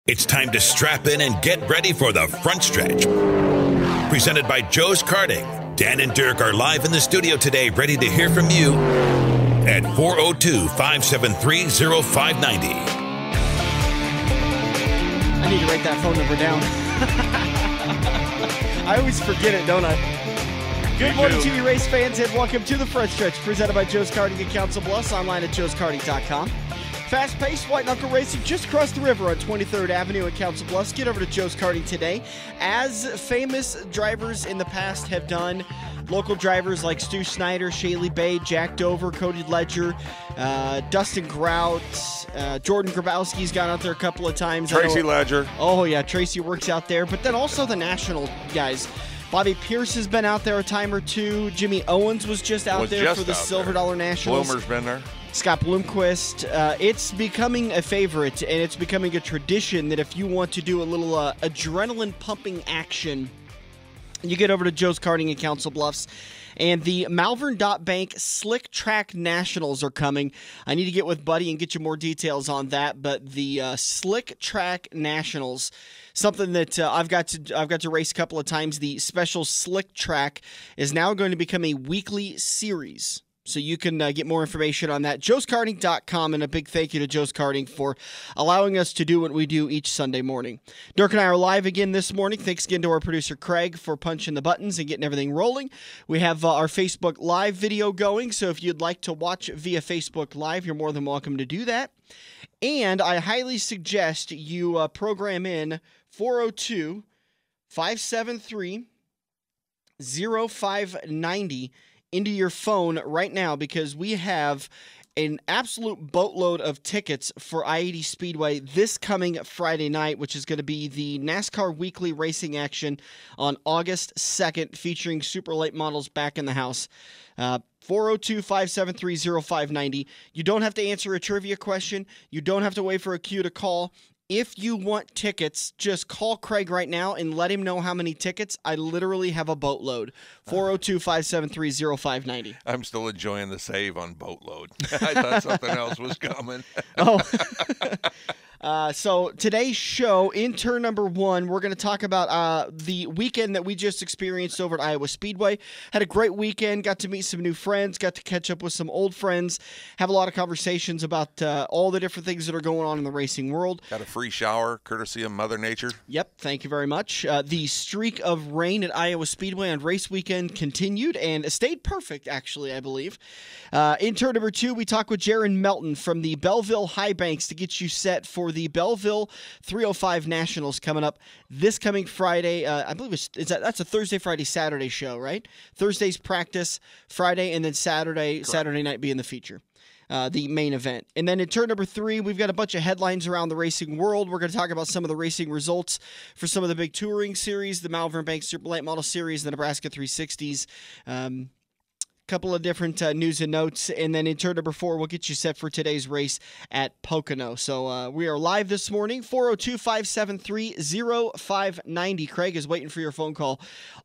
It's time to strap in and get ready for the front stretch. Presented by Joe's Karting. Dan and Dirk are live in the studio today, ready to hear from you at 402-573-0590. I need to write that phone number down. I always forget it, don't I? Good morning to you, race fans, and welcome to the front stretch, presented by Joe's Karting in Council Bluffs, online at joeskarting.com. Fast-paced white knuckle racing just across the river on 23rd Avenue in Council Bluffs. Get over to Joe's Karting today. As famous drivers in the past have done, local drivers like Stu Snyder, Shaylee Bay, Jack Dover, Cody Ledger, Dustin Grout, Jordan Grabowski's gone out there a couple of times. Tracy Ledger. Oh, yeah, Tracy works out there. But then also the national guys. Bobby Pierce has been out there a time or two. Jimmy Owens was just out there for the Silver Dollar Nationals. Bloomer's been there. Scott Bloomquist. It's becoming a favorite, and it's becoming a tradition that if you want to do a little adrenaline-pumping action, you get over to Joe's Karting in Council Bluffs. And the Malvern Bank Slick Track Nationals are coming. I need to get with Buddy and get you more details on that. But the Slick Track Nationals, something that I've got to race a couple of times. The special Slick Track is now going to become a weekly series. So you can get more information on that. joeskarting.com, and a big thank you to Joe's Karting for allowing us to do what we do each Sunday morning. Dirk and I are live again this morning. Thanks again to our producer Craig for punching the buttons and getting everything rolling. We have our Facebook Live video going, so if you'd like to watch via Facebook Live, you're more than welcome to do that. And I highly suggest you program in 402-573-0590 into your phone right now, because we have an absolute boatload of tickets for I-80 Speedway this coming Friday night, which is going to be the NASCAR Weekly Racing Action on August 2nd, featuring super late models back in the house. 402-573-0590. You don't have to answer a trivia question. You don't have to wait for a queue to call. If you want tickets, just call Craig right now and let him know how many tickets. I literally have a boatload. 402-573-0590. I'm still enjoying the save on boatload. I thought something else was coming. Oh. So today's show, in turn number one, we're going to talk about the weekend that we just experienced over at Iowa Speedway. Had a great weekend, got to meet some new friends, got to catch up with some old friends, have a lot of conversations about all the different things that are going on in the racing world. Got a free shower, courtesy of Mother Nature. Yep, thank you very much. The streak of rain at Iowa Speedway on race weekend continued and stayed perfect, actually, I believe. In turn number two, we talk with Jared Melton from the Belleville High Banks to get you set for the Belleville 305 Nationals coming up this coming Friday. I believe that's a Thursday, Friday, Saturday show, right? Thursday's practice, Friday, and then Saturday night being the feature, the main event. And then in turn number three, we've got a bunch of headlines around the racing world. We're going to talk about some of the racing results for some of the big touring series, the Malvern Banks Super Late Model Series, the Nebraska 360s. Couple of different news and notes, and then in turn number four, we'll get you set for today's race at Pocono. So we are live this morning, 402-573-0590. Craig is waiting for your phone call.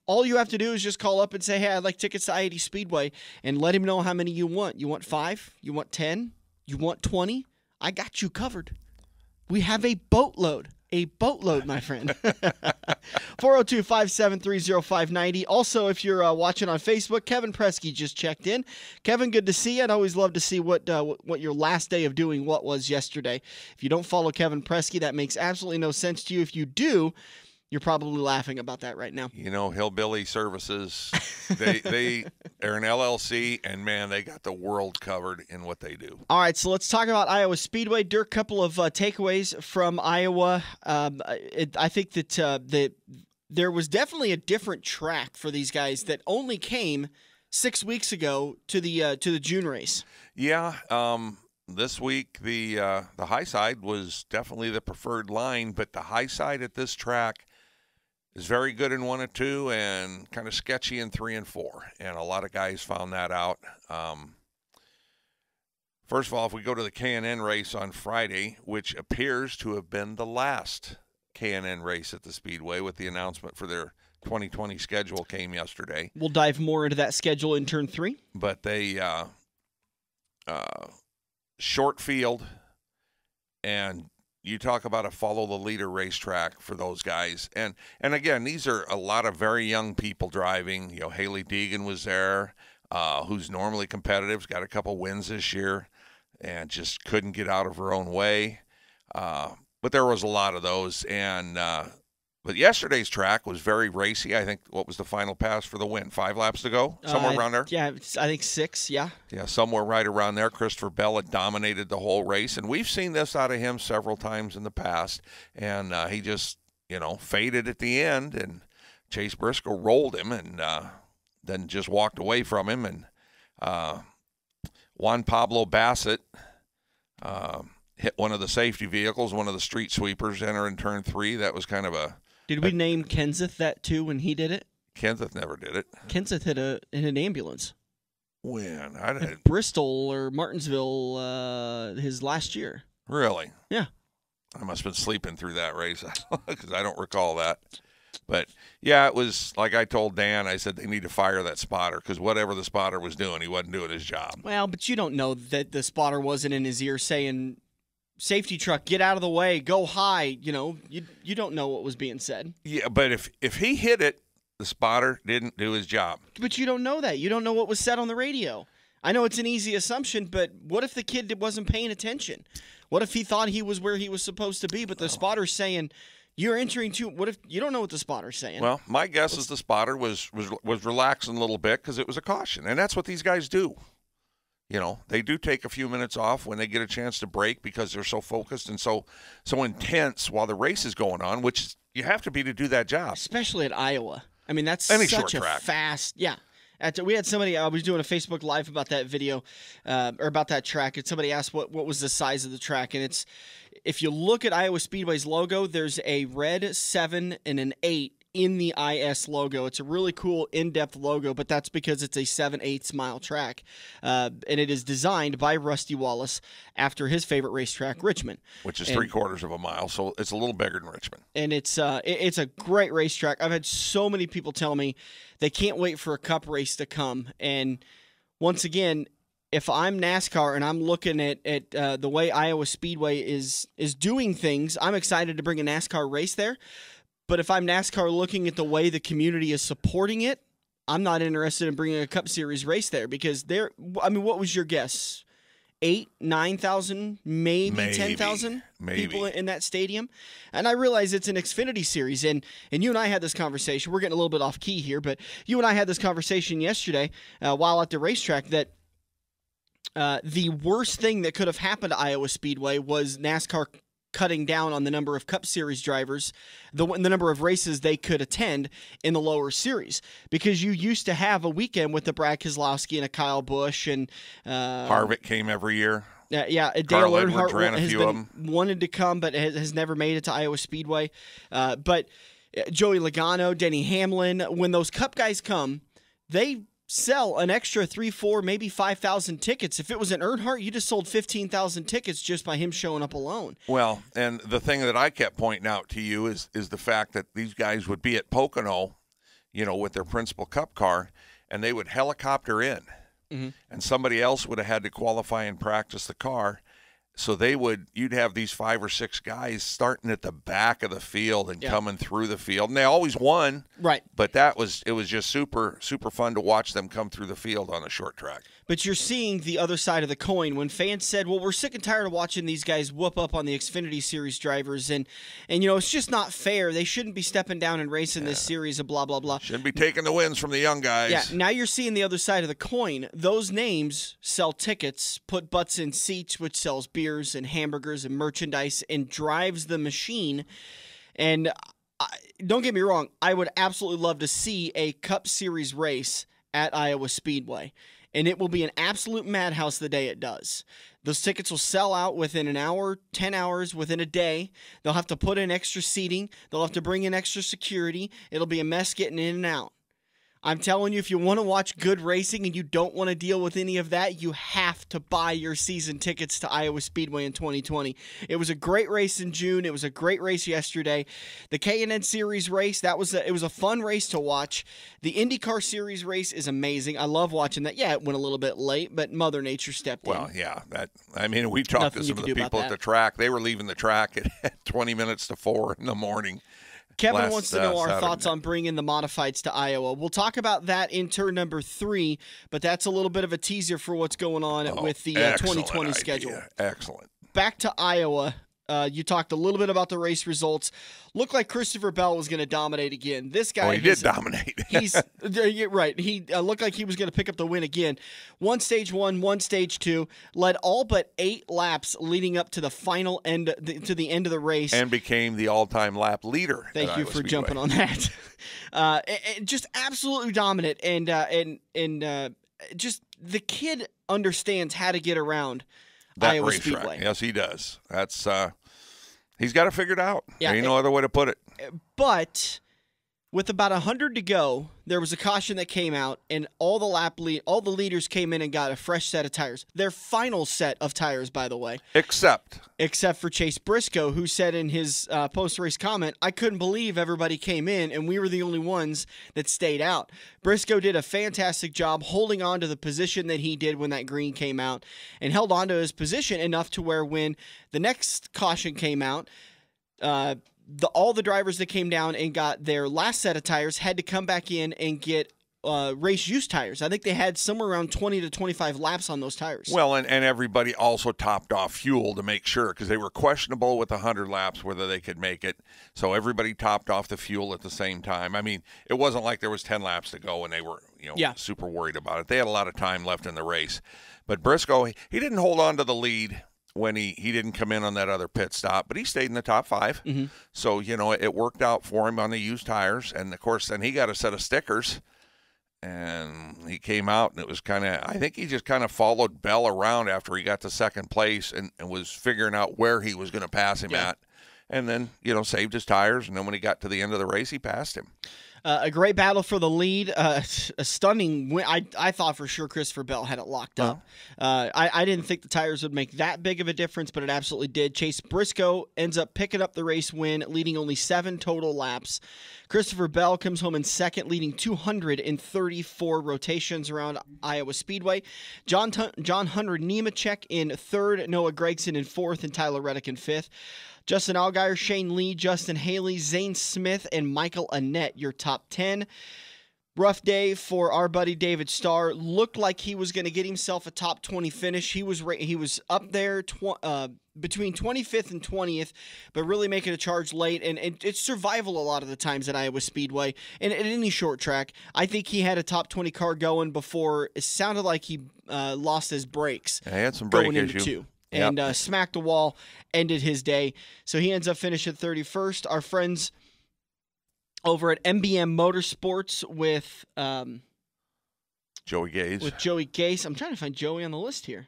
All you have to do is just call up and say, hey, I'd like tickets to I-80 Speedway, and let him know how many you want. You want 5? You want 10? You want 20? I got you covered. We have a boatload. A boatload, my friend. 402-573-0590. Also, if you're watching on Facebook, Kevin Presky just checked in. Kevin, good to see you. I'd always love to see what your last day of doing what was yesterday. If you don't follow Kevin Presky, that makes absolutely no sense to you. If you do, you're probably laughing about that right now. You know, Hillbilly Services, they are an LLC, and, man, they got the world covered in what they do. All right, so let's talk about Iowa Speedway. Dirk, couple of takeaways from Iowa. I think that there was definitely a different track for these guys that only came 6 weeks ago to the June race. Yeah, this week the high side was definitely the preferred line, but the high side at this track is very good in 1 and 2 and kind of sketchy in 3 and 4. And a lot of guys found that out. First of all, if we go to the K&N race on Friday, which appears to have been the last K&N race at the Speedway with the announcement for their 2020 schedule came yesterday. We'll dive more into that schedule in turn 3. But they short field and you talk about a follow the leader racetrack for those guys. And again, these are a lot of very young people driving. You know, Haley Deegan was there, who's normally competitive, got a couple wins this year, and just couldn't get out of her own way. But there was a lot of those. And but yesterday's track was very racy. I think, what was the final pass for the win? 5 laps to go? Somewhere around there? Yeah, I think 6, yeah. Yeah, somewhere right around there. Christopher Bella dominated the whole race. And we've seen this out of him several times in the past. And he just, faded at the end. And Chase Briscoe rolled him and then just walked away from him. And Juan Pablo Bassett hit one of the safety vehicles, one of the street sweepers, entering turn 3. That was kind of a... Did we name Kenseth that too when he did it? Kenseth never did it. Kenseth hit in an ambulance. When? At Bristol or Martinsville his last year. Really? Yeah. I must have been sleeping through that race because I don't recall that. But, yeah, it was like I told Dan, I said they need to fire that spotter because whatever the spotter was doing, he wasn't doing his job. Well, but you don't know that the spotter wasn't in his ear saying, safety truck, get out of the way, go high. You don't know what was being said. Yeah, but if he hit it, the spotter didn't do his job. But you don't know that. You don't know what was said on the radio. I know it's an easy assumption, but what if the kid wasn't paying attention? What if he thought he was where he was supposed to be, but the spotter's saying, you're entering too. What if you don't know what the spotter's saying? Well, my guess is the spotter was relaxing a little bit because it was a caution, and that's what these guys do. They do take a few minutes off when they get a chance to break because they're so focused and so intense while the race is going on, which you have to be to do that job. Especially at Iowa. I mean, that's Any such short a track. fast, yeah. We had somebody, I was doing a Facebook Live about that video, or about that track, and somebody asked what was the size of the track, and it's, if you look at Iowa Speedway's logo, there's a red 7 and an 8 in the IS logo. It's a really cool in-depth logo, but that's because it's a 7/8 mile track, and it is designed by Rusty Wallace after his favorite racetrack, Richmond, which is 3/4 of a mile, so it's a little bigger than Richmond. And it's a great racetrack. I've had so many people tell me they can't wait for a Cup race to come. And once again, if I'm NASCAR and I'm looking at the way Iowa Speedway is doing things, I'm excited to bring a NASCAR race there. But if I'm NASCAR looking at the way the community is supporting it, I'm not interested in bringing a Cup Series race there because what was your guess? 8,000, 9,000, maybe 10,000 people in that stadium? And I realize it's an Xfinity series, and you and I had this conversation. We're getting a little bit off key here, but you and I had this conversation yesterday while at the racetrack that the worst thing that could have happened to Iowa Speedway was NASCAR cutting down on the number of Cup Series drivers, the number of races they could attend in the lower series, because you used to have a weekend with the Brad Keselowski and a Kyle Busch and Harvick came every year. Yeah, Carl Dale Edwards Earnhardt ran a has few been of them. wanted to come, but has never made it to Iowa Speedway. But Joey Logano, Denny Hamlin, when those Cup guys come, they sell an extra 3,000, 4,000, maybe 5,000 tickets. If it was an Earnhardt, you just sold 15,000 tickets just by him showing up alone. Well, and the thing that I kept pointing out to you is the fact that these guys would be at Pocono, with their principal Cup car, and they would helicopter in, and somebody else would have had to qualify and practice the car. So you'd have these 5 or 6 guys starting at the back of the field and coming through the field, and they always won. Right. But it was just super, super fun to watch them come through the field on a short track. But you're seeing the other side of the coin when fans said, well, we're sick and tired of watching these guys whoop up on the Xfinity Series drivers, and it's just not fair. They shouldn't be stepping down and racing this series and blah, blah, blah. Shouldn't be taking the wins from the young guys. Yeah, now you're seeing the other side of the coin. Those names sell tickets, put butts in seats, which sells beers and hamburgers and merchandise and drives the machine. And don't get me wrong, I would absolutely love to see a Cup Series race at Iowa Speedway. And it will be an absolute madhouse the day it does. Those tickets will sell out within an hour, 10 hours, within a day. They'll have to put in extra seating. They'll have to bring in extra security. It'll be a mess getting in and out. I'm telling you, if you want to watch good racing and you don't want to deal with any of that, you have to buy your season tickets to Iowa Speedway in 2020. It was a great race in June. It was a great race yesterday. The K&N Series race, it was a fun race to watch. The IndyCar Series race is amazing. I love watching that. Yeah, it went a little bit late, but Mother Nature stepped in. Well, yeah. We talked to some of the people at the track. They were leaving the track at 20 minutes to 4 in the morning. Kevin wants to know our thoughts on bringing the modifieds to Iowa. We'll talk about that in turn number 3, but that's a little bit of a teaser for what's going on with the 2020 idea. Schedule. Excellent. Back to Iowa. You talked a little bit about the race results. Looked like Christopher Bell was going to dominate again. This guy, he did dominate. He's right. He looked like he was going to pick up the win again. One stage 1, one stage 2, led all but 8 laps leading up to the final end, to the end of the race, and became the all-time lap leader. Thank you for jumping on that. Just absolutely dominant, and just the kid understands how to get around that Iowa racetrack. Speedway. Yes, he does. That's he's got it figured out. Yeah, there ain't no other way to put it. But with about 100 to go, there was a caution that came out, and all the leaders came in and got a fresh set of tires. Their final set of tires, by the way. Except for Chase Briscoe, who said in his post-race comment, "I couldn't believe everybody came in, and we were the only ones that stayed out." Briscoe did a fantastic job holding on to the position that he did when that green came out, and held on to his position enough to where when the next caution came out, all the drivers that came down and got their last set of tires had to come back in and get race use tires. I think they had somewhere around 20 to 25 laps on those tires. Well, and everybody also topped off fuel to make sure, because they were questionable with 100 laps whether they could make it. So everybody topped off the fuel at the same time. I mean, it wasn't like there was 10 laps to go and they were super worried about it. They had a lot of time left in the race. But Briscoe, he didn't hold on to the lead when he didn't come in on that other pit stop, but he stayed in the top 5. Mm-hmm. So, it worked out for him on the used tires. And, of course, then he got a set of stickers, and he came out, and it was I think he just kind of followed Bell around after he got to second place and was figuring out where he was going to pass him at. And then, saved his tires, and then when he got to the end of the race, he passed him. A great battle for the lead. A stunning win. I thought for sure Christopher Bell had it locked up. I didn't think the tires would make that big of a difference, but it absolutely did. Chase Briscoe ends up picking up the race win, leading only 7 total laps. Christopher Bell comes home in second, leading 234 rotations around Iowa Speedway. John Hunter Nemechek in third, Noah Gregson in fourth, and Tyler Reddick in fifth. Justin Allgaier, Shane Lee, Justin Haley, Zane Smith, and Michael Annett, your top 10. Rough day for our buddy David Starr. Looked like he was going to get himself a top 20 finish. He was up there between 25th and 20th, but really making a charge late. And it's survival a lot of the times at Iowa Speedway and at any short track. I think he had a top 20 car going before it sounded like he lost his brakes. Yeah, he had some brake going into issue. 2. And smacked the wall, ended his day. So he ends up finishing 31st. Our friends over at MBM Motorsports with Joey Gase. With Joey Gase. I'm trying to find Joey on the list here.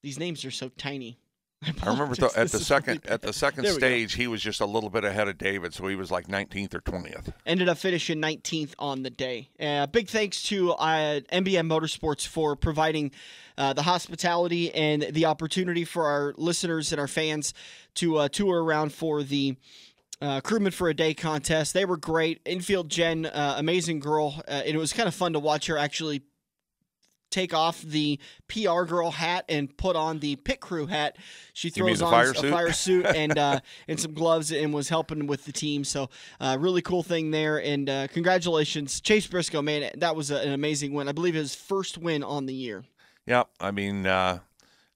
These names are so tiny. I remember at the second stage, he was just a little bit ahead of David, so he was like 19th or 20th. Ended up finishing 19th on the day. Big thanks to MBM Motorsports for providing the hospitality and the opportunity for our listeners and our fans to tour around for the Crewman for a Day contest. They were great. Infield Jen, amazing girl. And it was kind of fun to watch her actually take off the PR girl hat and put on the pit crew hat. She throws on a fire suit and some gloves and was helping with the team. So really cool thing there. And congratulations, Chase Briscoe, man. That was an amazing win. I believe his first win on the year. Yeah, I mean,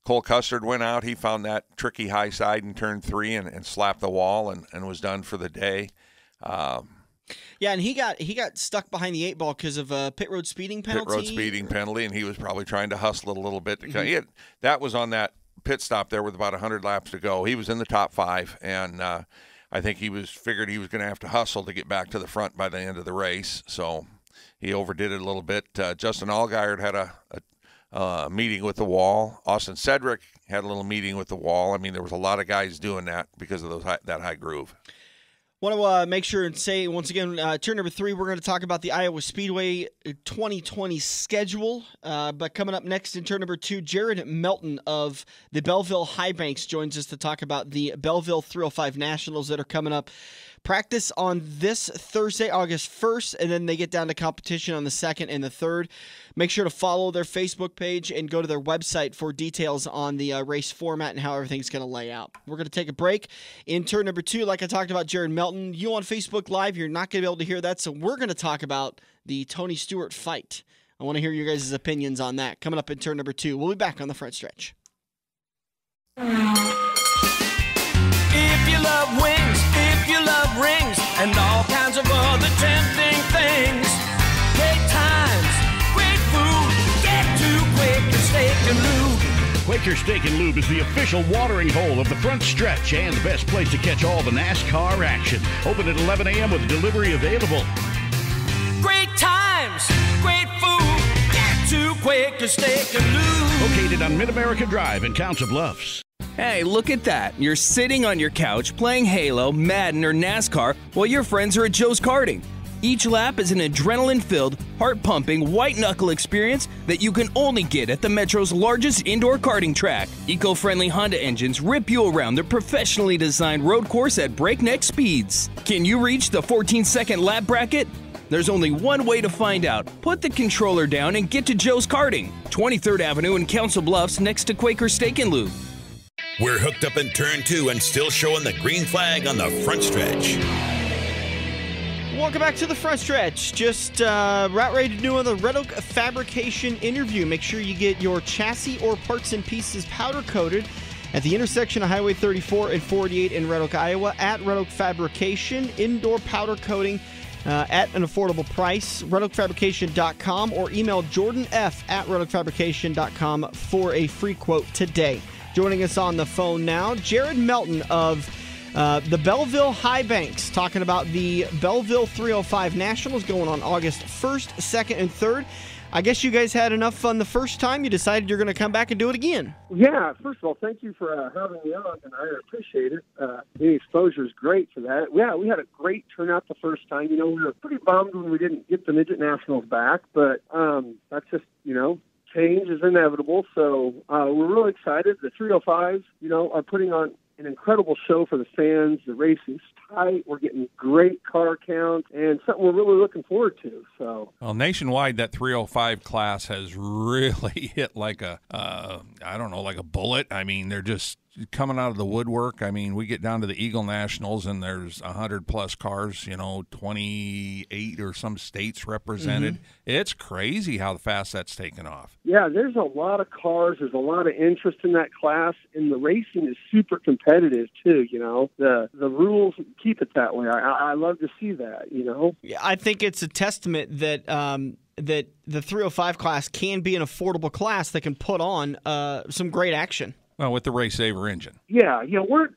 Cole Custard went out. He found that tricky high side in turn 3 and slapped the wall and was done for the day. Yeah, and he got stuck behind the 8 ball because of a pit road speeding penalty. And he was probably trying to hustle it a little bit. That was on that pit stop there with about 100 laps to go. He was in the top 5, and I think he figured he was going to have to hustle to get back to the front by the end of the race. So he overdid it a little bit. Justin Allgaier had a meeting with the wall. Austin Cedric had a little meeting with the wall. I mean, there was a lot of guys doing that because of that high groove. Want to make sure and say, once again, turn number 3, we're going to talk about the Iowa Speedway 2020 schedule. But coming up next in turn number 2, Jared Melton of the Belleville High Banks joins us to talk about the Belleville 305 Nationals that are coming up. Practice on this Thursday, August 1st, and then they get down to competition on the 2nd and the 3rd. Make sure to follow their Facebook page and go to their website for details on the race format and how everything's going to lay out. We're going to take a break. In turn number 2, like I talked about Jared Melton, you on Facebook Live, you're not going to be able to hear that, so we're going to talk about the Tony Stewart fight. I want to hear your guys' opinions on that. Coming up in turn number 2. We'll be back on the front stretch. If you love wings, if you love rings, and all kinds of other tempting things, great times, great food, get to Quaker Steak and Lube. Quaker Steak and Lube is the official watering hole of the front stretch and the best place to catch all the NASCAR action. Open at 11 a.m. with delivery available. Great times, great food, get to Quaker Steak and Lube. Located on Mid-America Drive in Council Bluffs. Hey, look at that. You're sitting on your couch playing Halo, Madden, or NASCAR while your friends are at Joe's Karting. Each lap is an adrenaline-filled, heart-pumping, white-knuckle experience that you can only get at the Metro's largest indoor karting track. Eco-friendly Honda engines rip you around their professionally designed road course at breakneck speeds. Can you reach the 14-second lap bracket? There's only one way to find out. Put the controller down and get to Joe's Karting, 23rd Avenue in Council Bluffs next to Quaker Steak and Lube. We're hooked up in turn 2 and still showing the green flag on the front stretch. Welcome back to the front stretch. Just about ready to do another Red Oak fabrication interview. Make sure you get your chassis or parts and pieces powder coated at the intersection of Highway 34 and 48 in Red Oak, Iowa at Red Oak Fabrication. Indoor powder coating at an affordable price. RedOakFabrication.com or email Jordan F at RedOakFabrication.com for a free quote today. Joining us on the phone now, Jared Melton of the Belleville High Banks, talking about the Belleville 305 Nationals going on August 1st, 2nd, and 3rd. I guess you guys had enough fun the first time. You decided you're going to come back and do it again. Yeah, first of all, thank you for having me on, and I appreciate it. The exposure is great for that. Yeah, we had a great turnout the first time. You know, we were pretty bummed when we didn't get the Midget Nationals back, but that's just, change is inevitable. So we're really excited. The 305s, are putting on an incredible show for the fans. The racing's tight. We're getting great car counts and something we're really looking forward to. So, well, nationwide, that 305 class has really hit like a bullet. I mean, they're just coming out of the woodwork. I mean, we get down to the Eagle Nationals and there's 100-plus cars, 28 or some states represented. Mm-hmm. It's crazy how fast that's taken off. Yeah, there's a lot of cars. There's a lot of interest in that class, and the racing is super competitive, too, The rules keep it that way. I love to see that, Yeah, I think it's a testament that that the 305 class can be an affordable class that can put on some great action. Well, with the Race Saver engine. Yeah, we're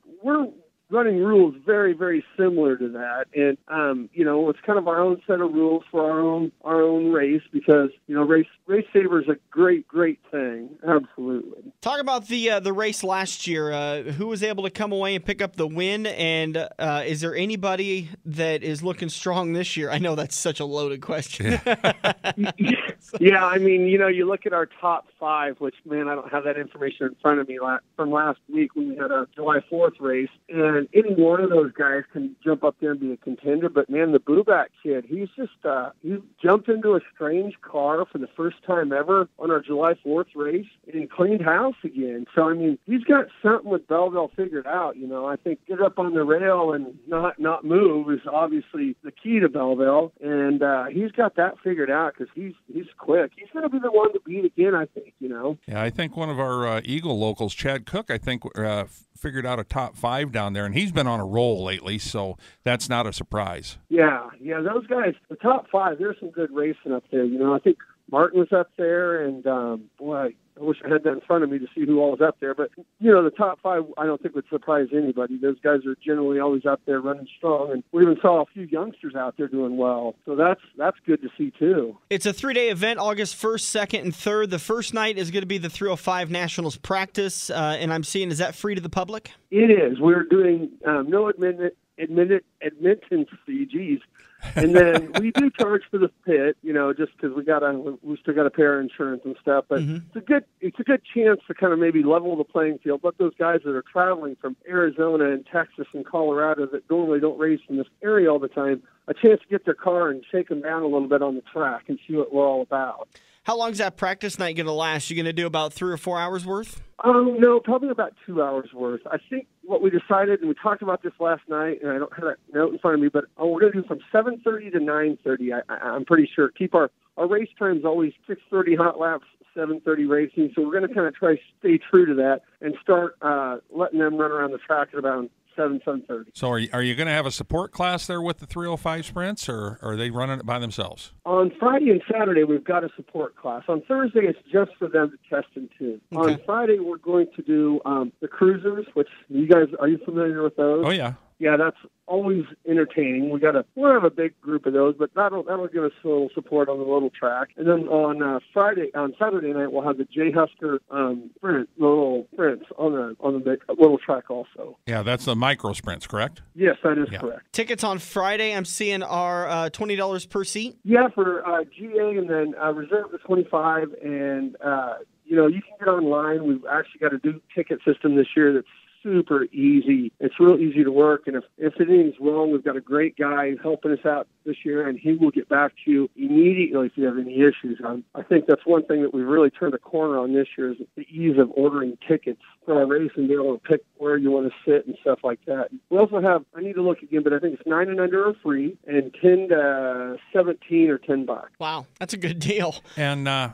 running rules very, very similar to that, and it's kind of our own set of rules for our own race because Race Saver is a great thing. Absolutely. Talk about the race last year. Who was able to come away and pick up the win, and is there anybody that is looking strong this year? I know that's such a loaded question. Yeah, I mean, you look at our top 5, which, man, I don't have that information in front of me from last week when we had a July 4th race, and any one of those guys can jump up there and be a contender. But, man, the Buback kid, he's just he jumped into a strange car for the first time ever on our July 4th race and cleaned house again. So, I mean, he's got something with Belleville figured out. I think get up on the rail and not move is obviously the key to Belleville, and he's got that figured out because he's quick. He's going to be the one to beat again, I think, Yeah, I think one of our Eagle locals, Chad Cook, I think figured out a top 5 down there, and he's been on a roll lately, so that's not a surprise. Yeah, those guys, the top 5, there's some good racing up there. I think Martin was up there, and boy, I wish I had that in front of me to see who all was up there. But, the top 5, I don't think would surprise anybody. Those guys are generally always up there running strong. And we even saw a few youngsters out there doing well. So that's good to see, too. It's a 3-day event, August 1st, 2nd, and 3rd. The first night is going to be the 305 Nationals practice. And I'm seeing, is that free to the public? It is. We're doing no admittance fee, geez. And then we do charge for the pit, just because we still got to pay our insurance and stuff. But it's a good chance to kind of maybe level the playing field. Let those guys that are traveling from Arizona and Texas and Colorado that normally don't race in this area all the time a chance to get their car and shake them down a little bit on the track and see what we're all about. How long is that practice night going to last? You going to do about 3 or 4 hours worth? No, probably about 2 hours worth. I think what we decided, and we talked about this last night, and I don't have that note in front of me, but we're going to do from 7:30 to 9:30. I'm pretty sure. Keep our race time's always 6:30 hot laps, 7:30 racing, so we're going to kind of try to stay true to that and start letting them run around the track at about 7:30. So are you going to have a support class there with the 305 sprints, or are they running it by themselves? On Friday and Saturday, we've got a support class. On Thursday, it's just for them to test and tune. Okay. On Friday, we're going to do the cruisers, which you guys, are you familiar with those? Oh, yeah. Yeah, that's always entertaining. We'll have a big group of those, but that'll give us a little support on the little track. And then on Saturday night, we'll have the J Husker little sprints on the big, little track also. Yeah, that's the micro sprints, correct? Yes, that is correct. Tickets on Friday, I'm seeing, are $20 per seat. Yeah, for GA, and then reserve is $25, and you can get online. We've actually got a new ticket system this year that's super easy. It's real easy to work, and if anything's wrong, we've got a great guy helping us out this year, and he will get back to you immediately if you have any issues. I think that's one thing that we've really turned a corner on this year is the ease of ordering tickets for our race and be able to pick where you want to sit and stuff like that. We also have, I need to look again, but I think it's 9 and under are free, and 10 to 17 are $10. Wow, that's a good deal. And I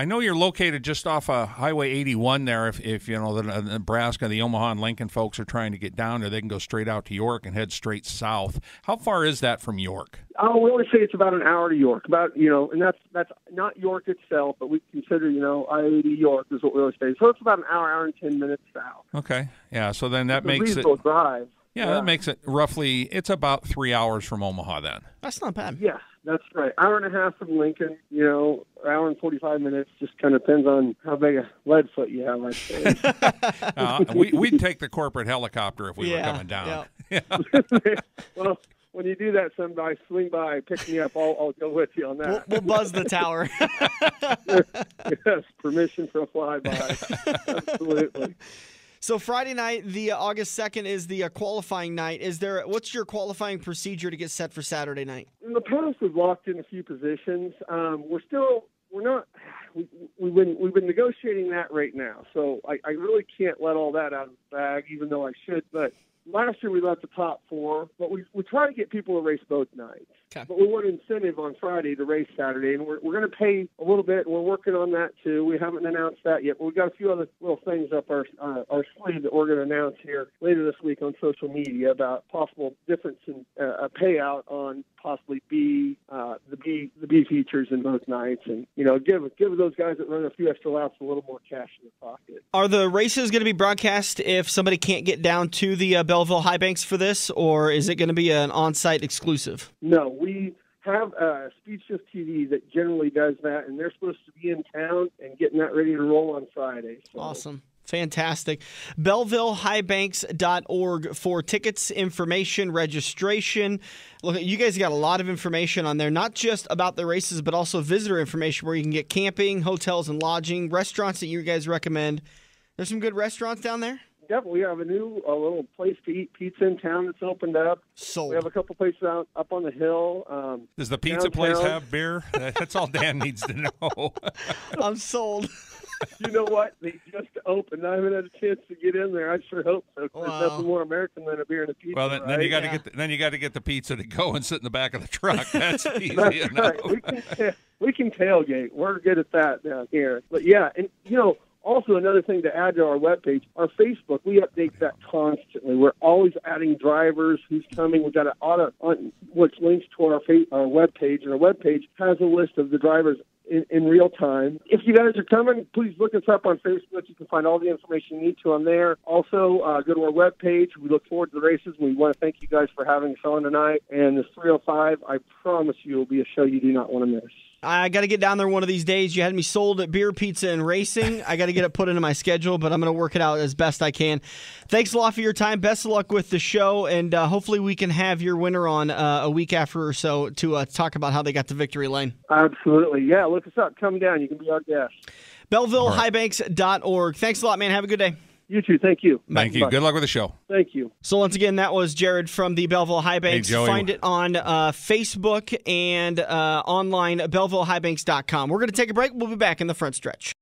know you're located just off Highway 81 there. If you know the Nebraska, the Omaha and Lincoln folks are trying to get down there, they can go straight out to York and head straight south. How far is that from York? We always say it's about an hour to York. And that's not York itself, but we consider, I-80 York is what we always say. So it's about an hour and 10 minutes south. Okay. Yeah, so then that makes it... reasonable drive. Yeah, that makes it roughly, it's about 3 hours from Omaha then. That's not bad. Yes, that's right. Hour and a half from Lincoln, hour and 45 minutes. Just kind of depends on how big a lead foot you have, I suppose. We'd take the corporate helicopter if we were coming down. Yeah. Well, when you do that, somebody swing by, pick me up. I'll go with you on that. We'll buzz the tower. Yes, permission for a flyby. Absolutely. So Friday night, the August 2nd, is the qualifying night. What's your qualifying procedure to get set for Saturday night? In the past, we've locked in a few positions. We've been negotiating that right now. So I really can't let all that out of the bag, even though I should. But last year we let the top 4, but we try to get people to race both nights. Okay. But we want incentive on Friday to race Saturday, and we're going to pay a little bit, and we're working on that too. We haven't announced that yet, but we've got a few other little things up our sleeve that we're going to announce here later this week on social media about possible difference in a payout on possibly the B features in both nights, and give those guys that run a few extra laps a little more cash in their pocket. Are the races going to be broadcast if somebody can't get down to the Belleville High Banks for this, or is it going to be an on-site exclusive? No, we have Speed Shift TV that generally does that, and they're supposed to be in town and getting that ready to roll on Friday. So. Awesome. Fantastic. BellevilleHighBanks.org for tickets, information, registration. Look, you guys got a lot of information on there, not just about the races, but also visitor information where you can get camping, hotels and lodging, restaurants that you guys recommend. There's some good restaurants down there? Definitely. We have a little place to eat pizza in town that's opened up. Sold. We have a couple places up on the hill. Does the pizza place have beer? That's all Dan needs to know. I'm sold. You know what? They just opened. I haven't had a chance to get in there. I sure hope so. Wow. There's nothing more American than a beer and a pizza. Well, then you got to get the pizza to go and sit in the back of the truck. That's easy enough. Right. We can tailgate. We're good at that down here. But yeah, and also, another thing to add to our webpage, our Facebook, we update that constantly. We're always adding drivers, who's coming. We've got an auto, which links to our webpage, and our webpage has a list of the drivers in real time. If you guys are coming, please look us up on Facebook. You can find all the information you need to on there. Also, go to our webpage. We look forward to the races. We want to thank you guys for having us on tonight. And this 305, I promise you, will be a show you do not want to miss. I got to get down there one of these days. You had me sold at beer, pizza, and racing. I got to get it put into my schedule, but I'm going to work it out as best I can. Thanks a lot for your time. Best of luck with the show, and hopefully we can have your winner on a week after or so to talk about how they got to victory lane. Absolutely. Yeah, look us up. Come down. You can be our guest. BellevilleHighbanks.org. Thanks a lot, man. Have a good day. You too. Thank you. Thank you. Bye. Good luck with the show. Thank you. So once again, that was Jared from the Belleville High Banks. Hey, Joey. Find it on Facebook and online at BellevilleHighbanks.com. We're going to take a break. We'll be back in the front stretch.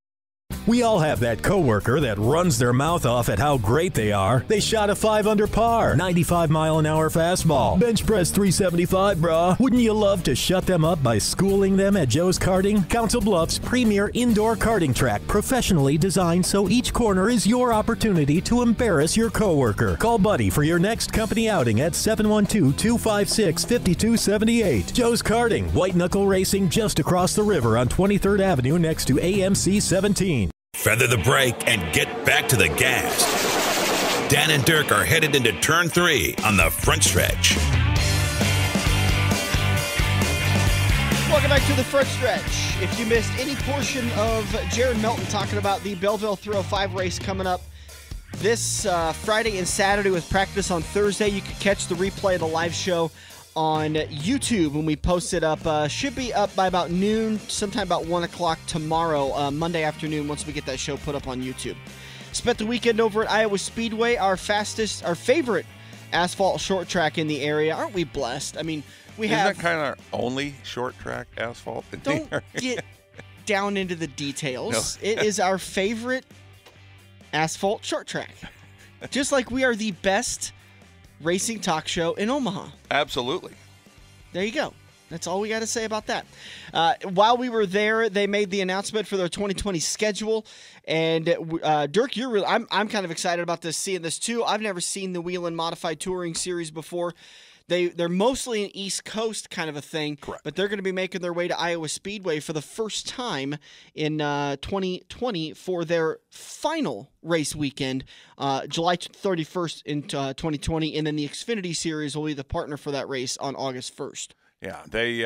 We all have that coworker that runs their mouth off at how great they are. They shot a 5 under par, 95-mile-an-hour fastball, bench press 375, brah. Wouldn't you love to shut them up by schooling them at Joe's Karting? Council Bluffs' premier indoor karting track, professionally designed so each corner is your opportunity to embarrass your coworker. Call Buddy for your next company outing at 712-256-5278. Joe's Karting, white knuckle racing just across the river on 23rd Avenue next to AMC 17. Feather the brake and get back to the gas. Dan and Dirk are headed into turn 3 on the front stretch. Welcome back to the front stretch. If you missed any portion of Jared Melton talking about the Belleville 305 race coming up this Friday and Saturday with practice on Thursday, you can catch the replay of the live show on YouTube when we post it up. Should be up by about noon, sometime about 1 o'clock tomorrow, Monday afternoon, once we get that show put up on YouTube. Spent the weekend over at Iowa Speedway, our favorite asphalt short track in the area. Aren't we blessed? I mean, we Isn't have... that kind of our only short track asphalt in the Don't area? get down into the details. No. It is our favorite asphalt short track. Just like we are the best racing talk show in Omaha. Absolutely. There you go. That's all we got to say about that. While we were there, they made the announcement for their 2020 schedule. And Dirk, I'm kind of excited about seeing this too. I've never seen the Whelen Modified Touring Series before. They're mostly an East Coast kind of a thing. Correct. But they're going to be making their way to Iowa Speedway for the first time in 2020 for their final race weekend, July 31st in 2020. And then the Xfinity Series will be the partner for that race on August 1st. Yeah, they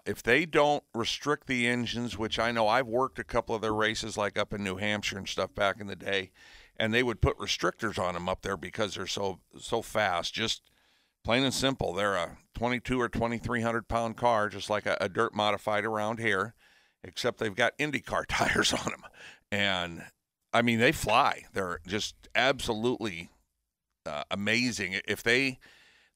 if they don't restrict the engines, which I know I've worked a couple of their races like up in New Hampshire and stuff back in the day, and they would put restrictors on them up there because they're so fast. Just plain and simple, they're a 22 or 2,300 pound car, just like a dirt modified around here, except they've got IndyCar tires on them. And I mean, they fly. They're just absolutely amazing. If they're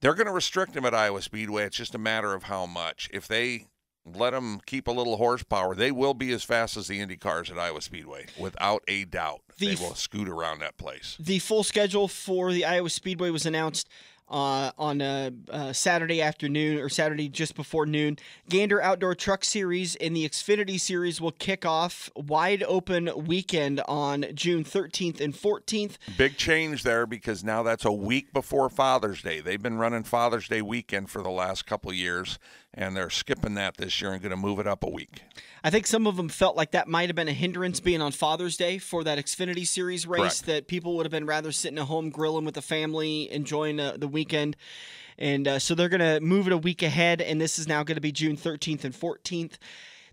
going to restrict them at Iowa Speedway, it's just a matter of how much. If they let them keep a little horsepower, they will be as fast as the Indy cars at Iowa Speedway, without a doubt. They will scoot around that place. The full schedule for the Iowa Speedway was announced on Saturday afternoon, or Saturday just before noon. Gander Outdoor Truck Series and the Xfinity Series will kick off wide open weekend on June 13th and 14th. Big change there, because now that's a week before Father's Day. They've been running Father's Day weekend for the last couple of years, and they're skipping that this year and going to move it up a week. I think some of them felt like that might have been a hindrance being on Father's Day for that Xfinity Series race. Correct. That people would have been rather sitting at home grilling with the family, enjoying the weekend. And so they're going to move it a week ahead, and this is now going to be June 13th and 14th.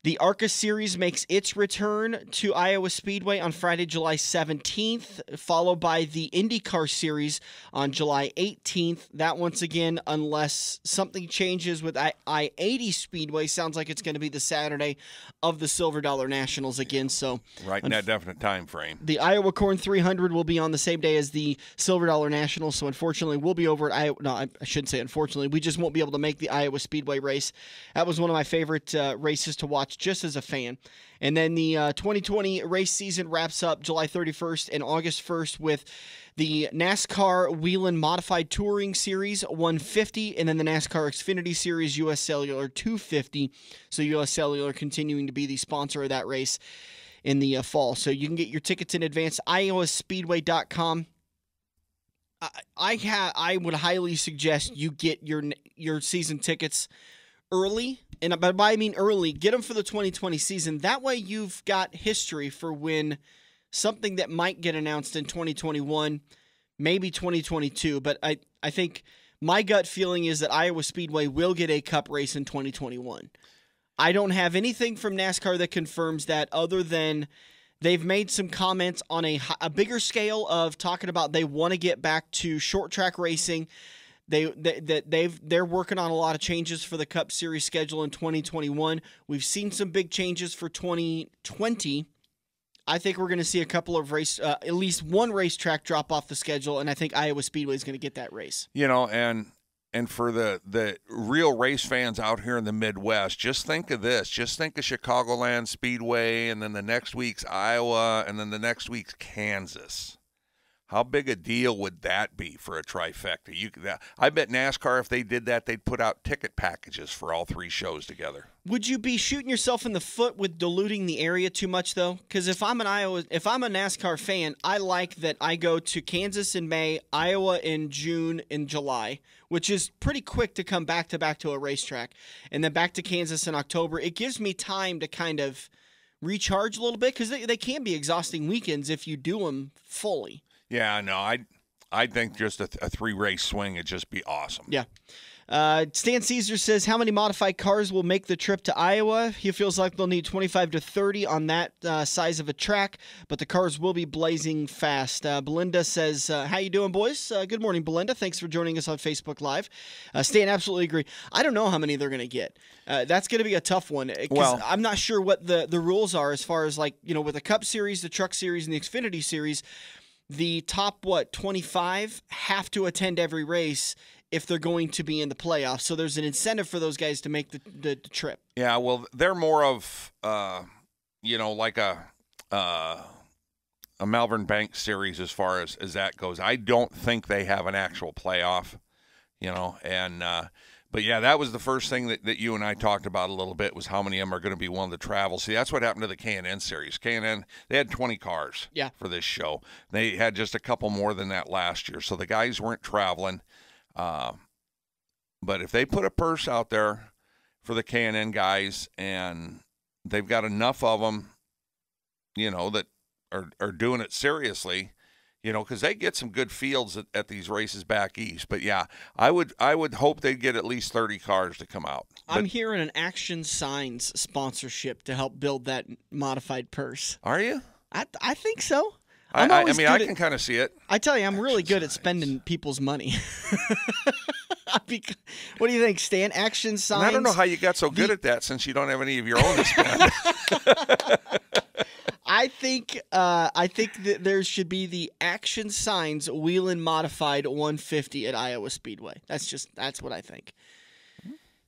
The ARCA Series makes its return to Iowa Speedway on Friday, July 17th, followed by the IndyCar Series on July 18th. That, once again, unless something changes with I-80 Speedway, sounds like it's going to be the Saturday of the Silver Dollar Nationals again. So right in that definite time frame. The Iowa Corn 300 will be on the same day as the Silver Dollar Nationals, so unfortunately we'll be over at Iowa. No, I shouldn't say unfortunately. We just won't be able to make the Iowa Speedway race. That was one of my favorite races to watch just as a fan. And then the 2020 race season wraps up July 31st and August 1st with the NASCAR Whelen Modified Touring Series 150, and then the NASCAR Xfinity Series US Cellular 250. So US Cellular continuing to be the sponsor of that race in the fall. So you can get your tickets in advance, iowaspeedway.com. I would highly suggest you get your season tickets early, and by I mean early, get them for the 2020 season. That way you've got history for when something that might get announced in 2021, maybe 2022. But I think my gut feeling is that Iowa Speedway will get a cup race in 2021. I don't have anything from NASCAR that confirms that, other than they've made some comments on a bigger scale of talking about they want to get back to short track racing. They're working on a lot of changes for the Cup Series schedule in 2021. We've seen some big changes for 2020. I think we're going to see a couple of at least one racetrack drop off the schedule, and I think Iowa Speedway is going to get that race. You know, and for the real race fans out here in the Midwest, just think of this. Just think of Chicagoland Speedway, and then the next week's Iowa, and then the next week's Kansas. How big a deal would that be for a trifecta? I bet NASCAR, if they did that, they'd put out ticket packages for all three shows together. Would you be shooting yourself in the foot with diluting the area too much, though? Because if I'm a NASCAR fan, I like that I go to Kansas in May, Iowa in June, and July, which is pretty quick to come back to a racetrack, and then back to Kansas in October. It gives me time to kind of recharge a little bit, because they can be exhausting weekends if you do them fully. Yeah, no, I think just a three-race swing would just be awesome. Yeah. Stan Caesar says, how many modified cars will make the trip to Iowa? He feels like they'll need 25 to 30 on that size of a track, but the cars will be blazing fast. Belinda says, how you doing, boys? Good morning, Belinda. Thanks for joining us on Facebook Live. Stan, absolutely agree. I don't know how many they're going to get. That's going to be a tough one, because I'm not sure what the rules are as far as, like, with the Cup Series, the Truck Series, and the Xfinity Series. The top, 25 have to attend every race if they're going to be in the playoffs. So there's an incentive for those guys to make the trip. Yeah, well, they're more of, like a Malvern Banks series as far as that goes. I don't think they have an actual playoff, but yeah, that was the first thing that you and I talked about a little bit, was how many of them are going to be willing to travel. See, that's what happened to the K&N series. K&N, they had 20 cars for this show. They had just a couple more than that last year, so the guys weren't traveling. But if they put a purse out there for the K&N guys, and they've got enough of them, that are doing it seriously, because they get some good fields at these races back east. But yeah, I would hope they'd get at least 30 cars to come out. I'm hearing an Action Signs sponsorship to help build that modified purse. Are you? I think so. I can kind of see it. I tell you, I'm really good at spending people's money. What do you think, Stan? Action Signs? And I don't know how you got so good at that, since you don't have any of your own to spend. I think that there should be the Action Signs Whelen Modified 150 at Iowa Speedway. That's what I think.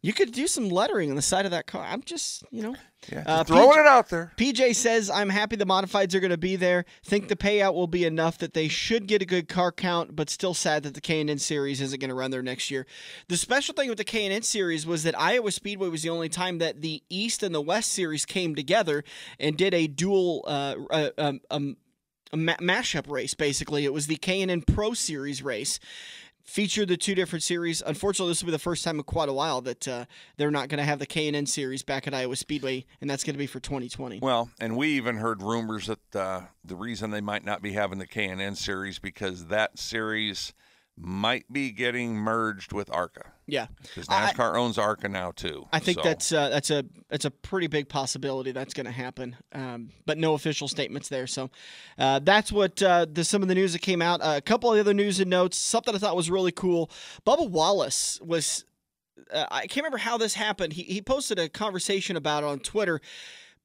You could do some lettering on the side of that car. I'm just, just throwing it out there. PJ says, I'm happy the modifieds are going to be there. Think the payout will be enough that they should get a good car count, but still sad that the K&N series isn't going to run there next year. The special thing with the K&N series was that Iowa Speedway was the only time that the East and the West series came together and did a dual mashup race, basically. It was the K&N Pro Series race. Featured the two different series. Unfortunately, this will be the first time in quite a while that they're not going to have the K&N series back at Iowa Speedway, and that's going to be for 2020. Well, and we even heard rumors that the reason they might not be having the K&N series because that series might be getting merged with ARCA. Yeah, because NASCAR owns ARCA now too. I think that's a pretty big possibility that's going to happen, but no official statements there. So that's what some of the news that came out. A couple of other news and notes. Something I thought was really cool. Bubba Wallace was. I can't remember how this happened. He posted a conversation about it on Twitter,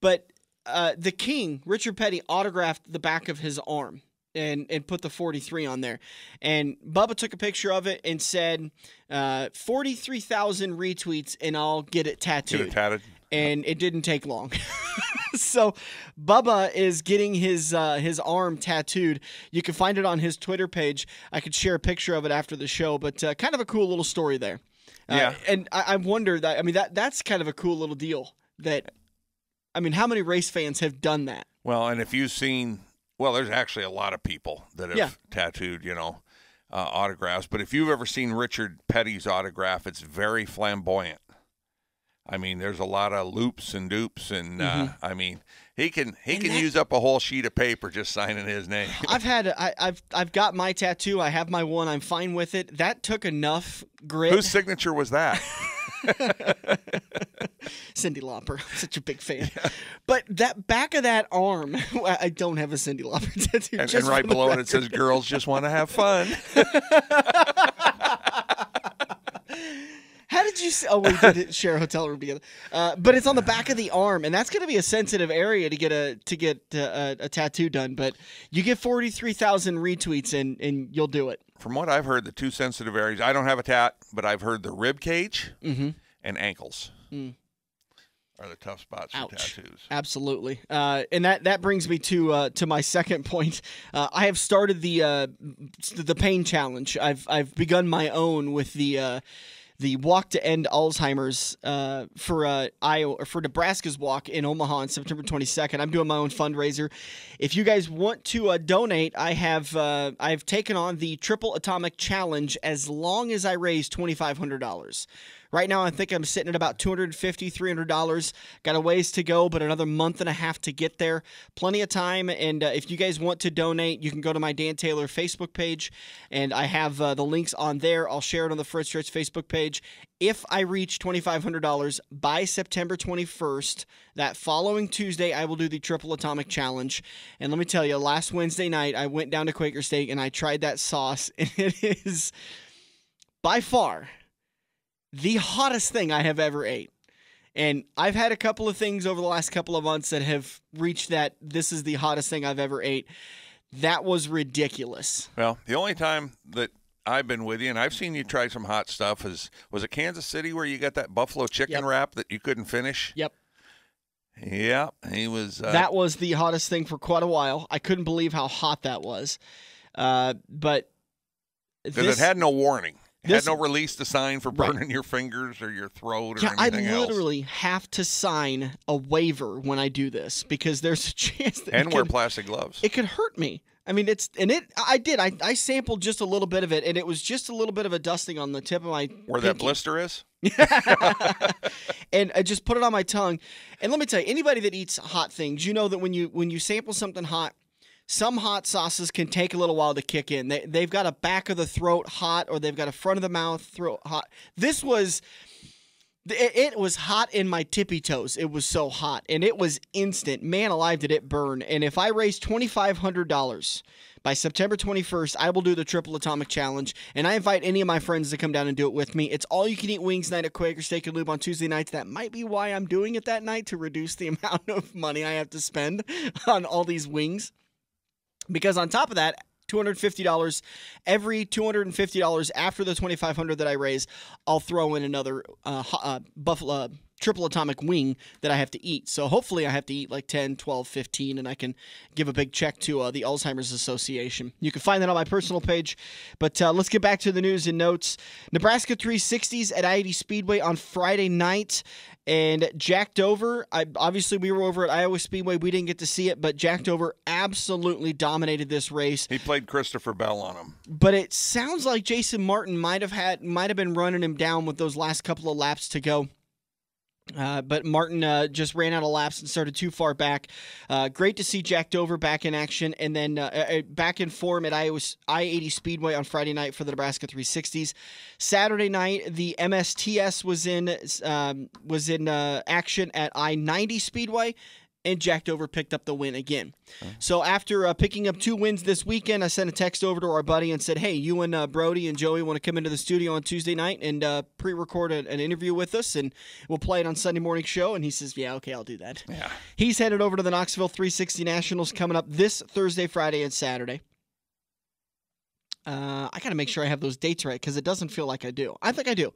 but the King, Richard Petty, autographed the back of his arm. And put the 43 on there. And Bubba took a picture of it and said, 43,000 retweets and I'll get it tattooed. Get it tatted? And it didn't take long. So Bubba is getting his arm tattooed. You can find it on his Twitter page. I could share a picture of it after the show, but kind of a cool little story there. Yeah. And I wonder that's kind of a cool little deal how many race fans have done that? Well, and if you've seen... Well, there's actually a lot of people that have tattooed, autographs. But if you've ever seen Richard Petty's autograph, it's very flamboyant. There's a lot of loops and dupes, and he can use up a whole sheet of paper just signing his name. I've got my tattoo. I have my one. I'm fine with it. That took enough grit. Whose signature was that? Cyndi Lauper. I'm such a big fan. Yeah. But that back of that arm, I don't have a Cyndi Lauper tattoo. And right below it says, girls just want to have fun. How did you say? Oh, we did share a hotel room together. But it's on the back of the arm, and that's going to be a sensitive area to get a tattoo done. But you get 43,000 retweets, and you'll do it. From what I've heard, the two sensitive areas, I don't have a tat, but I've heard the rib cage and ankles are the tough spots for tattoos. Absolutely. And that brings me to my second point. I have started the pain challenge. I've begun my own with the Walk to End Alzheimer's for Nebraska's walk in Omaha on September 22nd. I'm doing my own fundraiser. If you guys want to donate, I've taken on the Triple Atomic Challenge as long as I raise $2,500. Right now, I think I'm sitting at about $250, $300. Got a ways to go, but another month and a half to get there. Plenty of time, and if you guys want to donate, you can go to my Dan Taylor Facebook page, and I have the links on there. I'll share it on the Front Stretch Facebook page. If I reach $2,500 by September 21st, that following Tuesday, I will do the Triple Atomic Challenge. And let me tell you, last Wednesday night, I went down to Quaker Steak, and I tried that sauce, and it is by far the hottest thing I have ever ate. And I've had a couple of things over the last couple of months that have reached that this is the hottest thing I've ever ate. That was ridiculous. Well, the only time that I've been with you, and I've seen you try some hot stuff, was it Kansas City where you got that buffalo chicken wrap that you couldn't finish? Yep. Yeah, he was. That was the hottest thing for quite a while. I couldn't believe how hot that was. But because it had no warning. Had no release to sign for burning your fingers or your throat or anything else. I literally have to sign a waiver when I do this because there's a chance that wear plastic gloves. It could hurt me. I mean, I sampled just a little bit of it, and it was just a little bit of a dusting on the tip of my Where pinky. That blister is? And I just put it on my tongue. And let me tell you, anybody that eats hot things, you know that when you sample something hot, some hot sauces can take a little while to kick in. They've got a back of the throat hot, or they've got a front of the mouth throat hot. This was, it was hot in my tippy toes. It was so hot, and it was instant. Man alive, did it burn. And if I raise $2,500 by September 21st, I will do the Triple Atomic Challenge, and I invite any of my friends to come down and do it with me. It's all-you-can-eat wings night at Quaker Steak and Lube on Tuesday nights. That might be why I'm doing it that night, to reduce the amount of money I have to spend on all these wings. Because on top of that, $250, every $250 after the $2,500 that I raise, I'll throw in another buffalo Triple Atomic wing that I have to eat. So hopefully I have to eat like 10, 12, 15, and I can give a big check to the Alzheimer's Association. You can find that on my personal page. But let's get back to the news and notes. Nebraska 360s at I-80 Speedway on Friday night. And Jack Dover, obviously we were over at Iowa Speedway. We didn't get to see it, but Jack Dover absolutely dominated this race. He played Christopher Bell on him. But it sounds like Jason Martin might have been running him down with those last couple of laps to go. But Martin just ran out of laps and started too far back. Great to see Jack Dover back in action, and then back in form at I-80 Speedway on Friday night for the Nebraska 360s. Saturday night, the MSTS was in action at I-90 Speedway, and Jack Dover picked up the win again. So after picking up 2 wins this weekend, I sent a text over to our buddy and said, hey, you and Brody and Joey want to come into the studio on Tuesday night and pre-record an interview with us, and we'll play it on Sunday morning show? And he says, yeah, okay, I'll do that. Yeah. He's headed over to the Knoxville 360 Nationals coming up this Thursday, Friday, and Saturday. I got to make sure I have those dates right because it doesn't feel like I do. I think I do.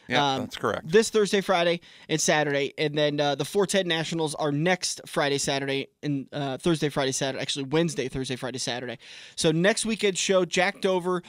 Yeah, that's correct. This Thursday, Friday, and Saturday. And then the 410 Nationals are next Friday, Saturday, and Thursday, Friday, Saturday. Actually, Wednesday, Thursday, Friday, Saturday. So next weekend show, Jack Dover,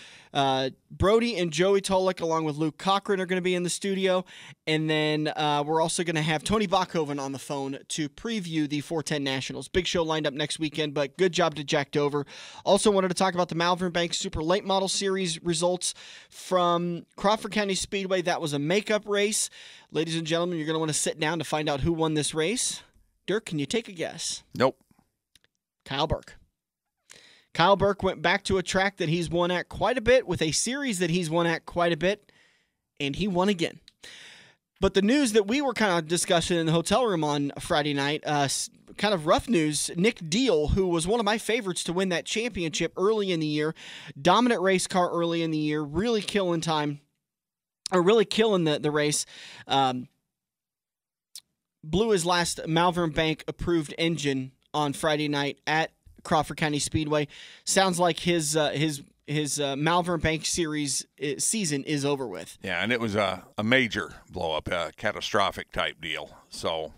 Brody and Joey Tolick, along with Luke Cochran, are going to be in the studio. And then we're also going to have Tony Bachhoven on the phone to preview the 410 Nationals. Big show lined up next weekend, but good job to Jack Dover. Also wanted to talk about the Malvern Banks Super Late Model Series results from Crawford County Speedway. That was a makeup race. Ladies and gentlemen, you're going to want to sit down to find out who won this race. Dirk, can you take a guess? Nope. Kyle Burke. Kyle Burke went back to a track that he's won at quite a bit, with a series that he's won at quite a bit, and he won again. But the news that we were kind of discussing in the hotel room on Friday night, kind of rough news, Nick Deal, who was one of my favorites to win that championship early in the year, dominant race car early in the year, really killing time, or really killing the race, blew his last Malvern Bank approved engine on Friday night at Crawford County Speedway. Sounds like his Malvern Bank Series season is over with. Yeah, and it was a major blow-up, a catastrophic type deal. So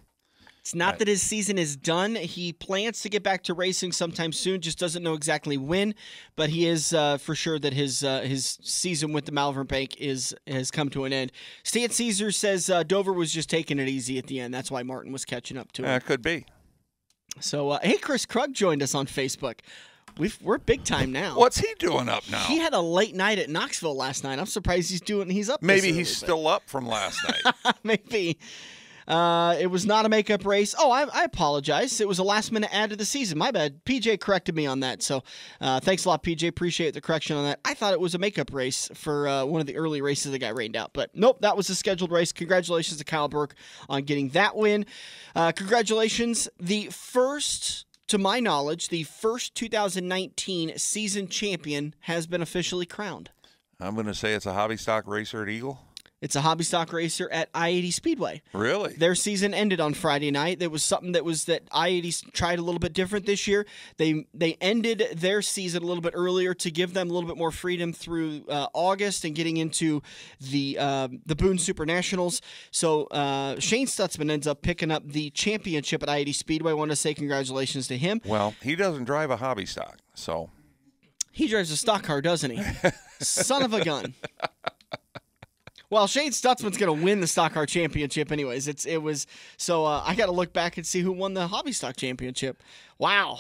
it's not that his season is done. He plans to get back to racing sometime soon, just doesn't know exactly when. But he is for sure that his season with the Malvern Bank has come to an end. Stan Caesar says Dover was just taking it easy at the end. That's why Martin was catching up to him. Could be. So, hey, Chris Krug joined us on Facebook. We're big time now. What's he doing up now? He had a late night at Knoxville last night. I'm surprised he's up. Maybe he's still up from last night. Maybe. It was not a makeup race. Oh, I apologize. It was a last-minute add to the season. My bad. PJ corrected me on that, so thanks a lot, PJ. Appreciate the correction on that. I thought it was a makeup race for one of the early races that got rained out, but nope, that was a scheduled race. Congratulations to Kyle Burke on getting that win. Congratulations. To my knowledge, the first 2019 season champion has been officially crowned. I'm going to say it's a hobby stock racer at Eagle. It's a hobby stock racer at I-80 Speedway. Really? Their season ended on Friday night. There was something that I-80 tried a little bit different this year. They ended their season a little bit earlier to give them a little bit more freedom through August and getting into the Boone Super Nationals. So Shane Stutzman ends up picking up the championship at I-80 Speedway. I want to say congratulations to him. Well, he doesn't drive a hobby stock, so. He drives a stock car, doesn't he? Son of a gun. Well, Shane Stutzman's going to win the stock car championship anyways. So I got to look back and see who won the hobby stock championship. Wow.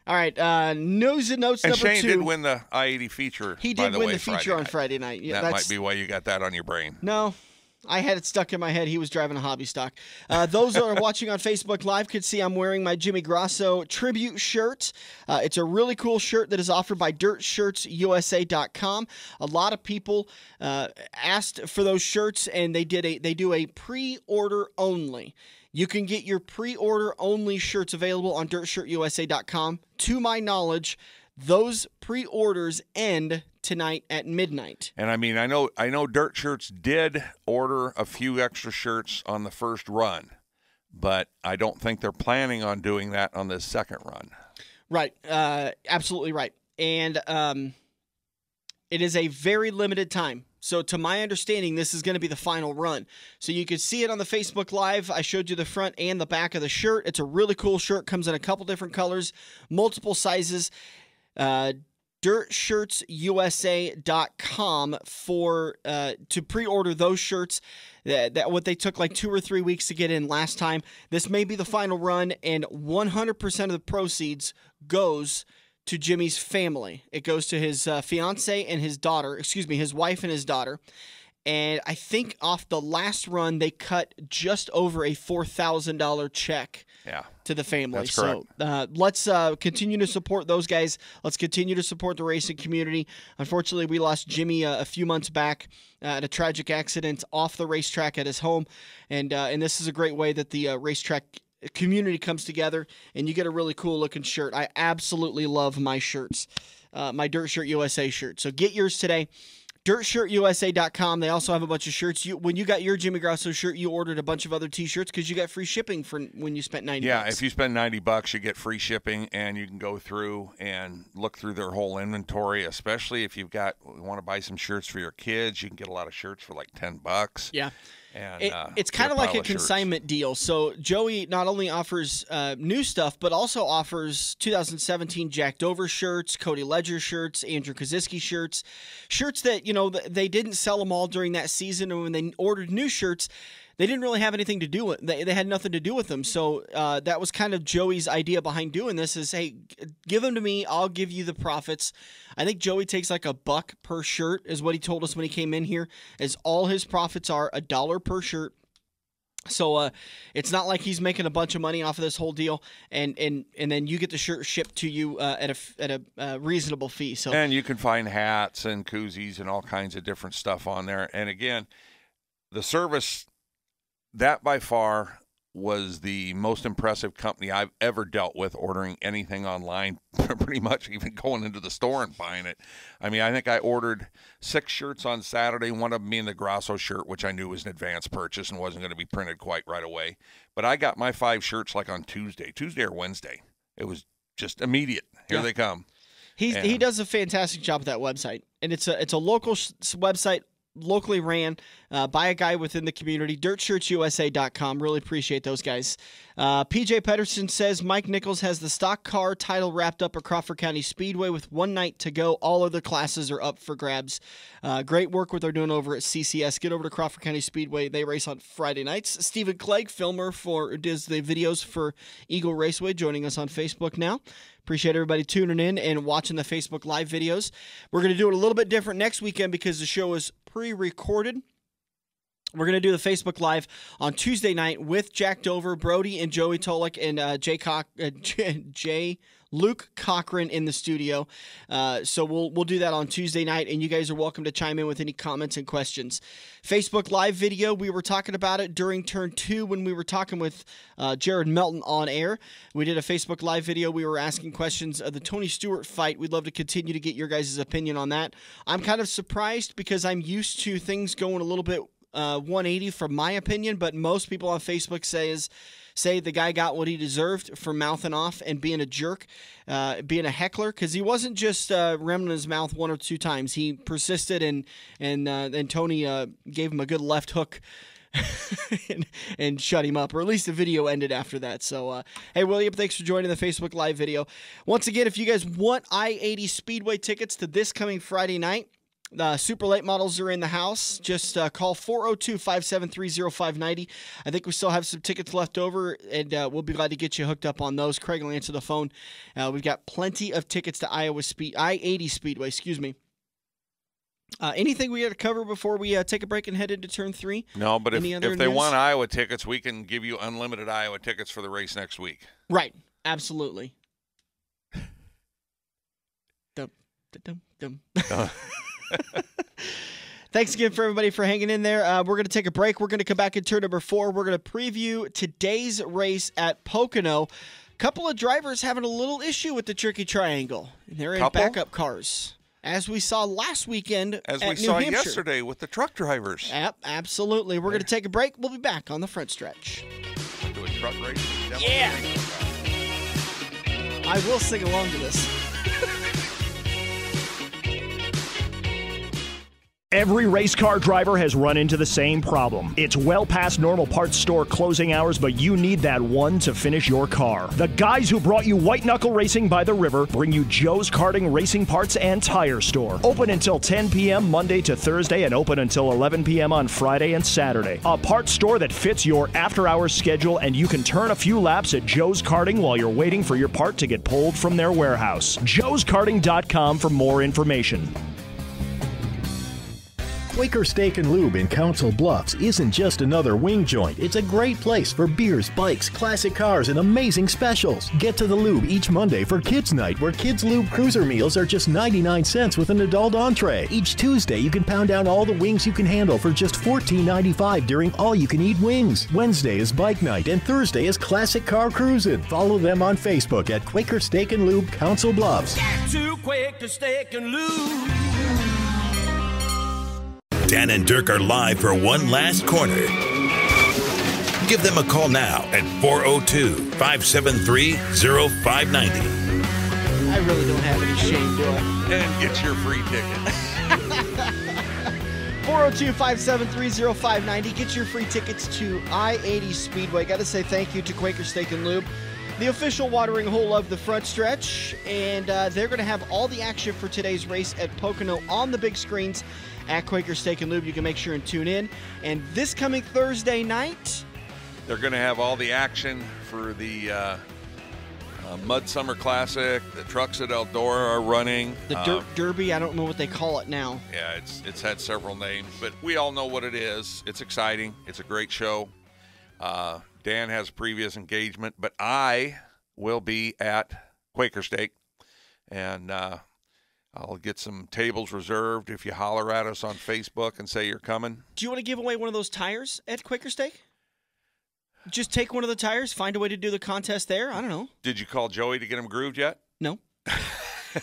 All right, news and notes and number 2. Shane did win the I-80 feature. He did win the feature on night. Friday night. Yeah, that might be why you got that on your brain. No, I had it stuck in my head. He was driving a hobby stock. Those that are watching on Facebook Live could see I'm wearing my Jimmy Grasso tribute shirt. It's a really cool shirt that is offered by DirtShirtsUSA.com. A lot of people asked for those shirts, and they do a pre-order only. You can get your pre-order only shirts available on DirtShirtUSA.com. To my knowledge, those pre-orders end tonight at midnight. And I mean, I know Dirt Shirts did order a few extra shirts on the first run, but I don't think they're planning on doing that on this second run. Right. Absolutely right. And it is a very limited time. So to my understanding, this is going to be the final run. So you can see it on the Facebook Live. I showed you the front and the back of the shirt. It's a really cool shirt. Comes in a couple different colors, multiple sizes. DirtShirtsUSA.com to pre-order those shirts. That what they took like 2 or 3 weeks to get in last time. This may be the final run, and 100% of the proceeds goes to Jimmy's family. It goes to his fiance and his daughter. Excuse me, his wife and his daughter. And I think off the last run, they cut just over a $4,000 check to the family. That's correct. So let's continue to support those guys. Let's continue to support the racing community. Unfortunately, we lost Jimmy a few months back at a tragic accident off the racetrack at his home. And this is a great way that the racetrack community comes together, and you get a really cool looking shirt. I absolutely love my shirts, my Dirt Shirt USA shirt. So get yours today. DirtShirtUSA.com. They also have a bunch of shirts. When you got your Jimmy Grasso shirt, you ordered a bunch of other T-shirts because you got free shipping for when you spent $90. Yeah, if you spend $90, you get free shipping, and you can go through and look through their whole inventory. Especially if you want to buy some shirts for your kids, you can get a lot of shirts for like $10. Yeah. And it's kind of like a consignment deal. So Joey not only offers new stuff, but also offers 2017 Jack Dover shirts, Cody Ledger shirts, Andrew Koziski shirts that, they didn't sell them all during that season. And when they ordered new shirts, they didn't really have anything to do with it. They had nothing to do with them. So that was kind of Joey's idea behind doing this is, hey, give them to me. I'll give you the profits. I think Joey takes like $1 per shirt is what he told us when he came in here, as all his profits are $1 per shirt. So it's not like he's making a bunch of money off of this whole deal, and then you get the shirt shipped to you at a reasonable fee. So and you can find hats and koozies and all kinds of different stuff on there. And again, the service that by far was the most impressive company I've ever dealt with ordering anything online, pretty much even going into the store and buying it. I mean, I think I ordered 6 shirts on Saturday, one of them being the Grasso shirt, which I knew was an advanced purchase and wasn't going to be printed quite right away. But I got my 5 shirts like on Tuesday or Wednesday. It was just immediate. Here they come. He does a fantastic job with that website, and it's a local website, locally ran by a guy within the community. DirtShirtsUSA.com. Really appreciate those guys. PJ Pedersen says Mike Nichols has the stock car title wrapped up at Crawford County Speedway with 1 night to go. All other classes are up for grabs. Great work what they're doing over at CCS. Get over to Crawford County Speedway. They race on Friday nights. Stephen Clegg, filmer does the videos for Eagle Raceway, joining us on Facebook now. Appreciate everybody tuning in and watching the Facebook Live videos. We're going to do it a little bit different next weekend because the show is pre-recorded. We're going to do the Facebook Live on Tuesday night with Jack Dover, Brody, and Joey Tolick, and Luke Cochran in the studio. So we'll do that on Tuesday night, and you guys are welcome to chime in with any comments and questions. Facebook Live video, we were talking about it during Turn 2 when we were talking with Jared Melton on air. We did a Facebook Live video. We were asking questions of the Tony Stewart fight. We'd love to continue to get your guys' opinion on that. I'm kind of surprised because I'm used to things going a little bit 180 from my opinion, but most people on Facebook say the guy got what he deserved for mouthing off and being a jerk, being a heckler, because he wasn't just remming his mouth 1 or 2 times. He persisted, and Tony gave him a good left hook and shut him up, or at least the video ended after that. So, hey, William, thanks for joining the Facebook Live video. Once again, if you guys want I-80 Speedway tickets to this coming Friday night, the super late models are in the house. Just call 402-573-0590. I think we still have some tickets left over, and we'll be glad to get you hooked up on those. Craig will answer the phone. We've got plenty of tickets to I-80 Speedway. Excuse me. Anything we got to cover before we take a break and head into Turn 3? No, but if they want Iowa tickets, we can give you unlimited Iowa tickets for the race next week. Right. Absolutely. Dum, dum, dum. Thanks again for everybody for hanging in there. We're going to take a break. We're going to come back in turn number 4. We're going to preview today's race at Pocono. Couple of drivers having a little issue with the tricky triangle. They're in backup cars, as we saw last weekend as at we New saw Hampshire. Yesterday with the truck drivers. Yep, absolutely. We're going to take a break. We'll be back on the front stretch. Do a truck race? Yeah. I will sing along to this. Every race car driver has run into the same problem. It's well past normal parts store closing hours, but you need that one to finish your car. The guys who brought you White Knuckle Racing by the River bring you Joe's Karting Racing Parts and Tire Store. Open until 10 p.m. Monday to Thursday and open until 11 p.m. on Friday and Saturday. A parts store that fits your after-hours schedule, and you can turn a few laps at Joe's Karting while you're waiting for your part to get pulled from their warehouse. joeskarting.com for more information. Quaker Steak and Lube in Council Bluffs isn't just another wing joint. It's a great place for beers, bikes, classic cars, and amazing specials. Get to the Lube each Monday for Kids Night, where Kids Lube Cruiser meals are just 99 cents with an adult entree. Each Tuesday, you can pound down all the wings you can handle for just $14.95 during all-you-can-eat wings. Wednesday is Bike Night, and Thursday is Classic Car Cruising. Follow them on Facebook at Quaker Steak and Lube Council Bluffs. Got to Quaker Steak and Lube. Dan and Dirk are live for one last corner. Give them a call now at 402-573-0590. I really don't have any shame, do I? And get your free tickets. 402-573-0590. Get your free tickets to I-80 Speedway. Got to say thank you to Quaker Steak and Lube, the official watering hole of the front stretch. And they're going to have all the action for today's race at Pocono on the big screens at Quaker Steak and Lube. You can make sure and tune in. And this coming Thursday night, they're going to have all the action for the Mud Summer Classic. The trucks at Eldora are running. The Dirt Derby, I don't know what they call it now. Yeah, it's had several names, but we all know what it is. It's exciting. It's a great show. Dan has previous engagement, but I will be at Quaker Steak, and I'll get some tables reserved if you holler at us on Facebook and say you're coming. Do you want to give away one of those tires at Quaker Steak? Just take one of the tires, find a way to do the contest there. I don't know. Did you call Joey to get him grooved yet? No.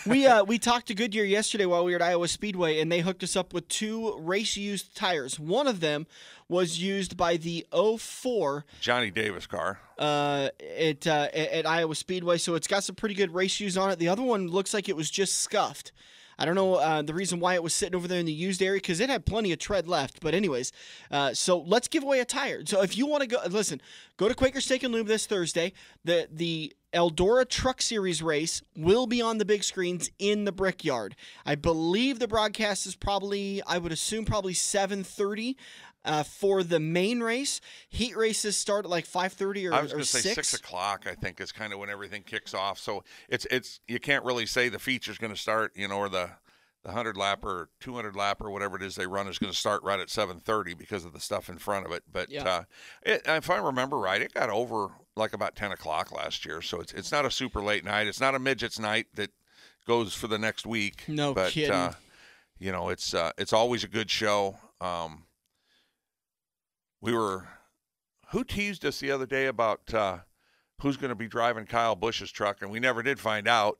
We talked to Goodyear yesterday while we were at Iowa Speedway, and they hooked us up with 2 race-used tires. One of them was used by the 04 Johnny Davis car at Iowa Speedway, so it's got some pretty good race use on it. The other one looks like it was just scuffed. I don't know the reason why it was sitting over there in the used area, because it had plenty of tread left. But anyways, so let's give away a tire. So if you want to go, listen, go to Quaker Steak and Lube this Thursday. The Eldora Truck Series race will be on the big screens in the Brickyard. I believe the broadcast is probably, I would assume, probably 7:30. For the main race. Heat races start at like 5:30 or 6. I was going to say 6 o'clock, I think, is kind of when everything kicks off. So it's you can't really say the feature's going to start, or the 100-lap or 200-lap or whatever it is they run is going to start right at 7:30 because of the stuff in front of it. But yeah. If I remember right, it got over like about 10 o'clock last year. So it's not a super late night. It's not a midgets night that goes for the next week. No kidding. It's always a good show. Who teased us the other day about who's going to be driving Kyle Busch's truck, and we never did find out.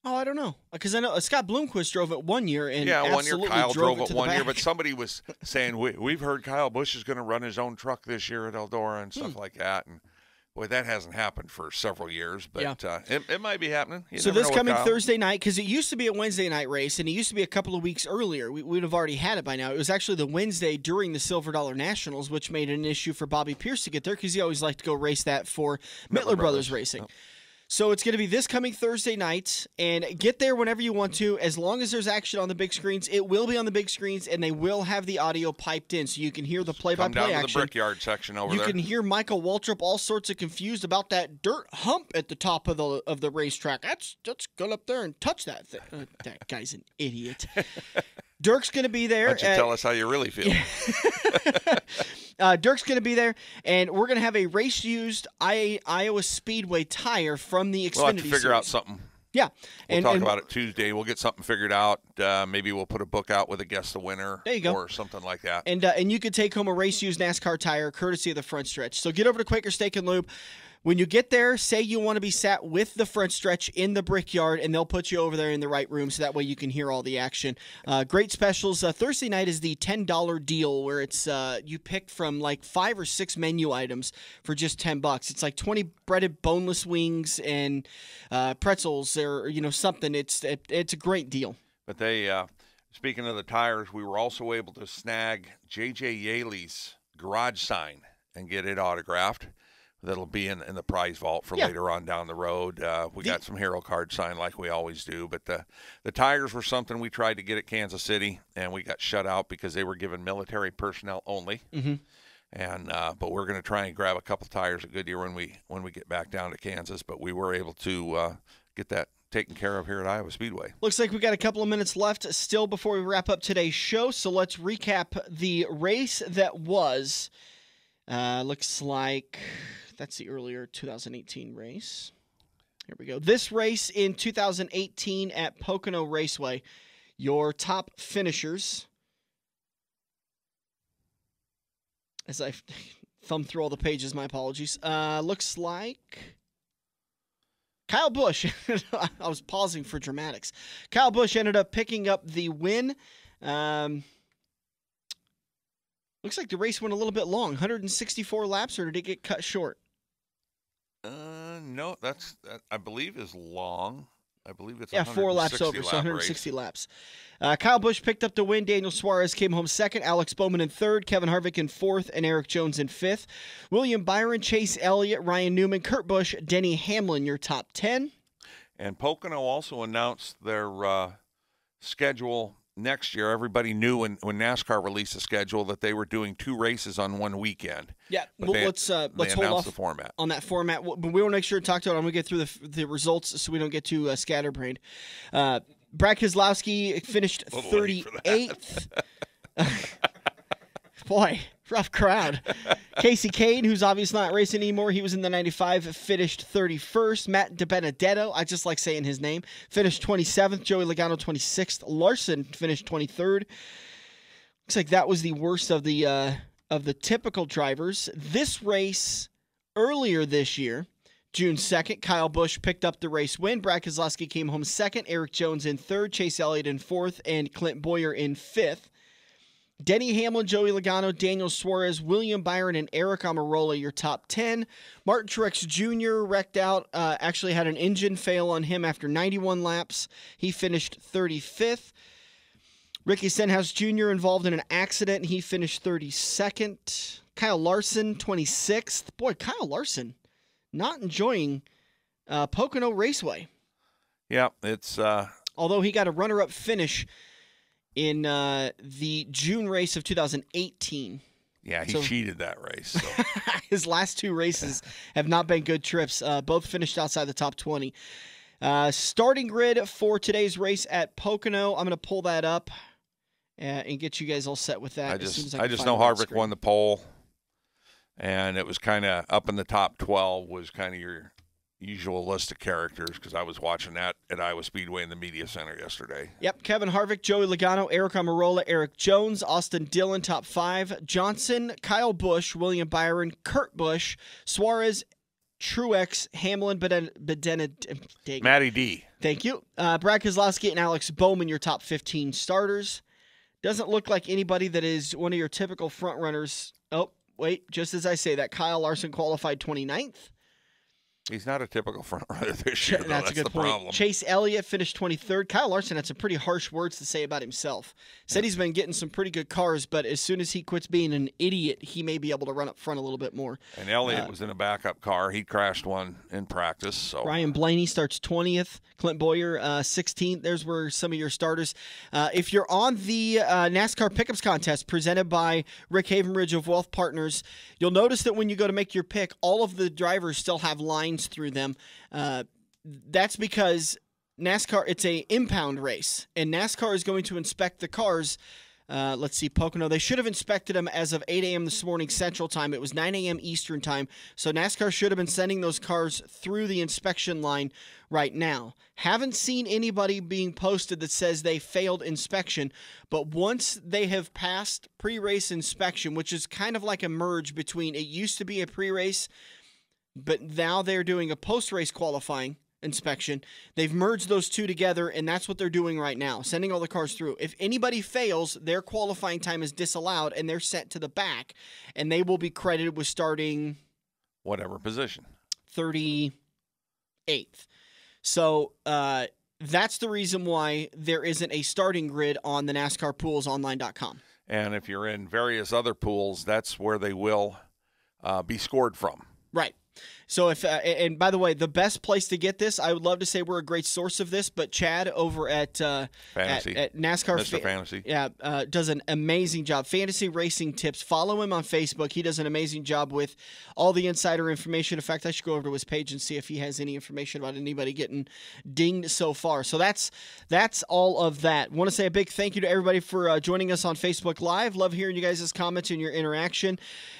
Oh, I don't know, because I know Scott Bloomquist drove it one year, and one year Kyle drove it one year, back. but somebody was saying we've heard Kyle Busch is going to run his own truck this year at Eldora and stuff like that, and boy, that hasn't happened for several years, but it might be happening. So this coming Thursday night, because it used to be a Wednesday night race, and it used to be a couple of weeks earlier. We would have already had it by now. It was actually the Wednesday during the Silver Dollar Nationals, which made it an issue for Bobby Pierce to get there, because he always liked to go race that for Mittler Brothers Racing. Oh. So it's going to be this coming Thursday night, and get there whenever you want to. As long as there's action on the big screens, it will be on the big screens, and they will have the audio piped in, so you can hear the play-by-play action. Come down to the Brickyard section over there. You can hear Michael Waltrip all sorts of confused about that dirt hump at the top of the racetrack. That's go up there and touch that thing. That guy's an idiot. Dirk's going to be there. Why don't you tell us how you really feel? Dirk's going to be there, and we're going to have a race-used Iowa Speedway tire from the Xfinity We'll have to figure series. out something. Yeah. We'll talk about it Tuesday. We'll get something figured out. Maybe we'll put a book out with a guess the winner. There you go. Or something like that. And you could take home a race-used NASCAR tire courtesy of the Front Stretch. So get over to Quaker Steak and Lube. When you get there, say you want to be sat with the Front Stretch in the Brickyard, and they'll put you over there in the right room so that way you can hear all the action. Great specials. Thursday night is the $10 deal where it's you pick from like 5 or 6 menu items for just $10. It's like 20 breaded boneless wings and pretzels or something. It's a great deal. But they, speaking of the tires, we were also able to snag J.J. Yaley's garage sign and get it autographed. That'll be in the prize vault for later on down the road. We got some hero card signed like we always do. But the tires were something we tried to get at Kansas City, and we got shut out because they were given military personnel only. Mm-hmm. And but we're going to try and grab a couple tires at Goodyear when we get back down to Kansas. But we were able to get that taken care of here at Iowa Speedway. Looks like we got a couple of minutes left still before we wrap up today's show. So let's recap the race that was. Looks like that's the earlier 2018 race. Here we go. This race in 2018 at Pocono Raceway. Your top finishers. As I thumb through all the pages, my apologies. Looks like Kyle Busch. I was pausing for dramatics. Kyle Busch ended up picking up the win. Looks like the race went a little bit long. 164 laps, or did it get cut short? No, that I believe is long. I believe it's 4 laps over, so 160 laps. Kyle Busch picked up the win. Daniel Suarez came home second. Alex Bowman in third. Kevin Harvick in fourth, and Eric Jones in fifth. William Byron, Chase Elliott, Ryan Newman, Kurt Busch, Denny Hamlin, your top 10. And Pocono also announced their schedule next year. Everybody knew when NASCAR released a schedule that they were doing 2 races on one weekend. Yeah, let's hold off the format. On that format. But we want to make sure to talk to it. I'm going to get through the results so we don't get too scatterbrained. Brad Keselowski finished 38th. Boy, rough crowd. Casey Kane, who's obviously not racing anymore, he was in the 95, finished 31st. Matt DiBenedetto, I just like saying his name, finished 27th. Joey Logano, 26th. Larson finished 23rd. Looks like that was the worst of the typical drivers. This race earlier this year, June 2nd, Kyle Busch picked up the race win. Brad Keselowski came home second, Eric Jones in third, Chase Elliott in fourth, and Clint Bowyer in fifth. Denny Hamlin, Joey Logano, Daniel Suarez, William Byron, and Eric Almirola, your top 10. Martin Truex Jr. wrecked out, actually had an engine fail on him after 91 laps. He finished 35th. Ricky Stenhouse Jr. involved in an accident. He finished 32nd. Kyle Larson, 26th. Boy, Kyle Larson not enjoying Pocono Raceway. Yeah, it's... Although he got a runner-up finish in the June race of 2018. Yeah, he cheated that race. So. His last two races have not been good trips. Both finished outside the top 20. Starting grid for today's race at Pocono. I'm going to pull that up and get you guys all set with that. I just know Harvick won the pole, and it was kind of up in the top 12 was kind of your usual list of characters because I was watching that at Iowa Speedway in the media center yesterday. Yep, Kevin Harvick, Joey Logano, Eric Almirola, Eric Jones, Austin Dillon, top 5, Johnson, Kyle Busch, William Byron, Kurt Busch, Suarez, Truex, Hamlin, Matty D. Thank you. Brad Keselowski and Alex Bowman, your top 15 starters. Doesn't look like anybody that is one of your typical front runners. Oh, wait, just as I say that, Kyle Larson qualified 29th. He's not a typical front runner this year, though. That's a good point. Problem. Chase Elliott finished 23rd. Kyle Larson had some pretty harsh words to say about himself. Said he's been getting some pretty good cars, but as soon as he quits being an idiot, he may be able to run up front a little bit more. And Elliott was in a backup car. He crashed one in practice. So Ryan Blaney starts 20th. Clint Bowyer 16th. There's where some of your starters. If you're on the NASCAR Pickups Contest presented by Rick Havenridge of Wealth Partners, you'll notice that when you go to make your pick, all of the drivers still have lines through them. That's because NASCAR, it's a impound race, and NASCAR is going to inspect the cars. Let's see, Pocono. They should have inspected them as of 8 a.m. this morning Central Time. It was 9 a.m. Eastern Time, so NASCAR should have been sending those cars through the inspection line right now. Haven't seen anybody being posted that says they failed inspection, but once they have passed pre-race inspection, which is kind of like a merge between, it used to be a pre-race, but now they're doing a post-race qualifying inspection. They've merged those two together, and that's what they're doing right now, sending all the cars through. If anybody fails, their qualifying time is disallowed, and they're sent to the back, and they will be credited with starting... whatever position. 38th. So that's the reason why there isn't a starting grid on the NASCARPoolsOnline.com. And if you're in various other pools, that's where they will be scored from. Right. So if and by the way, the best place to get this, I would love to say we're a great source of this, but Chad over at Fantasy. at NASCAR Mr. Fantasy. Does an amazing job. Fantasy Racing Tips. Follow him on Facebook. He does an amazing job with all the insider information. In fact, I should go over to his page and see if he has any information about anybody getting dinged so far. So that's all of that. Want to say a big thank you to everybody for joining us on Facebook Live. Love hearing you guys' comments and your interaction.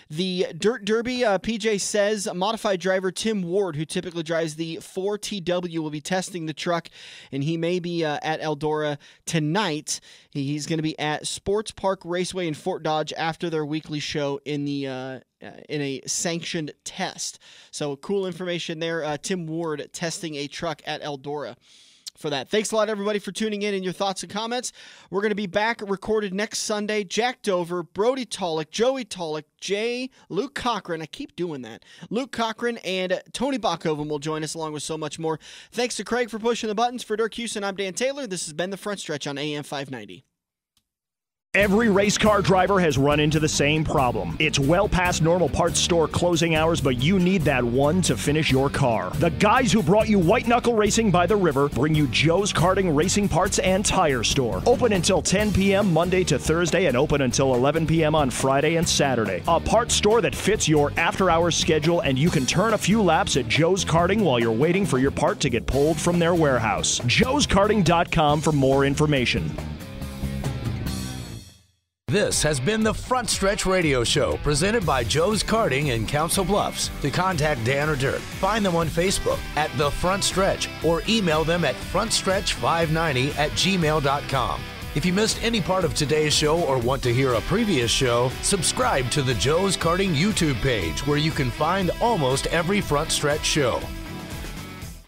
The Dirt Derby, PJ says, modified driver Tim Ward, who typically drives the 4TW, will be testing the truck, and he may be at Eldora tonight. He's going to be at Sports Park Raceway in Fort Dodge after their weekly show in the in a sanctioned test. So cool information there. Tim Ward testing a truck at Eldora for that. Thanks a lot, everybody, for tuning in and your thoughts and comments. We're going to be back recorded next Sunday. Jack Dover, Brody Tolick, Joey Tolick, Luke Cochran. I keep doing that. Luke Cochran and Tony Bachhoven will join us along with so much more. Thanks to Craig for pushing the buttons. For Dirk Houston, I'm Dan Taylor. This has been The Front Stretch on AM 590. Every race car driver has run into the same problem. It's well past normal parts store closing hours, but you need that one to finish your car. The guys who brought you White Knuckle Racing by the River bring you Joe's Karting Racing Parts and Tire Store. Open until 10 p.m. Monday to Thursday and open until 11 p.m. on Friday and Saturday. A parts store that fits your after-hours schedule, and you can turn a few laps at Joe's Karting while you're waiting for your part to get pulled from their warehouse. joeskarting.com for more information. This has been the Front Stretch Radio Show, presented by Joe's Karting in Council Bluffs. To contact Dan or Dirk, find them on Facebook at The Front Stretch or email them at frontstretch590@gmail.com. If you missed any part of today's show or want to hear a previous show, subscribe to the Joe's Karting YouTube page where you can find almost every Front Stretch show.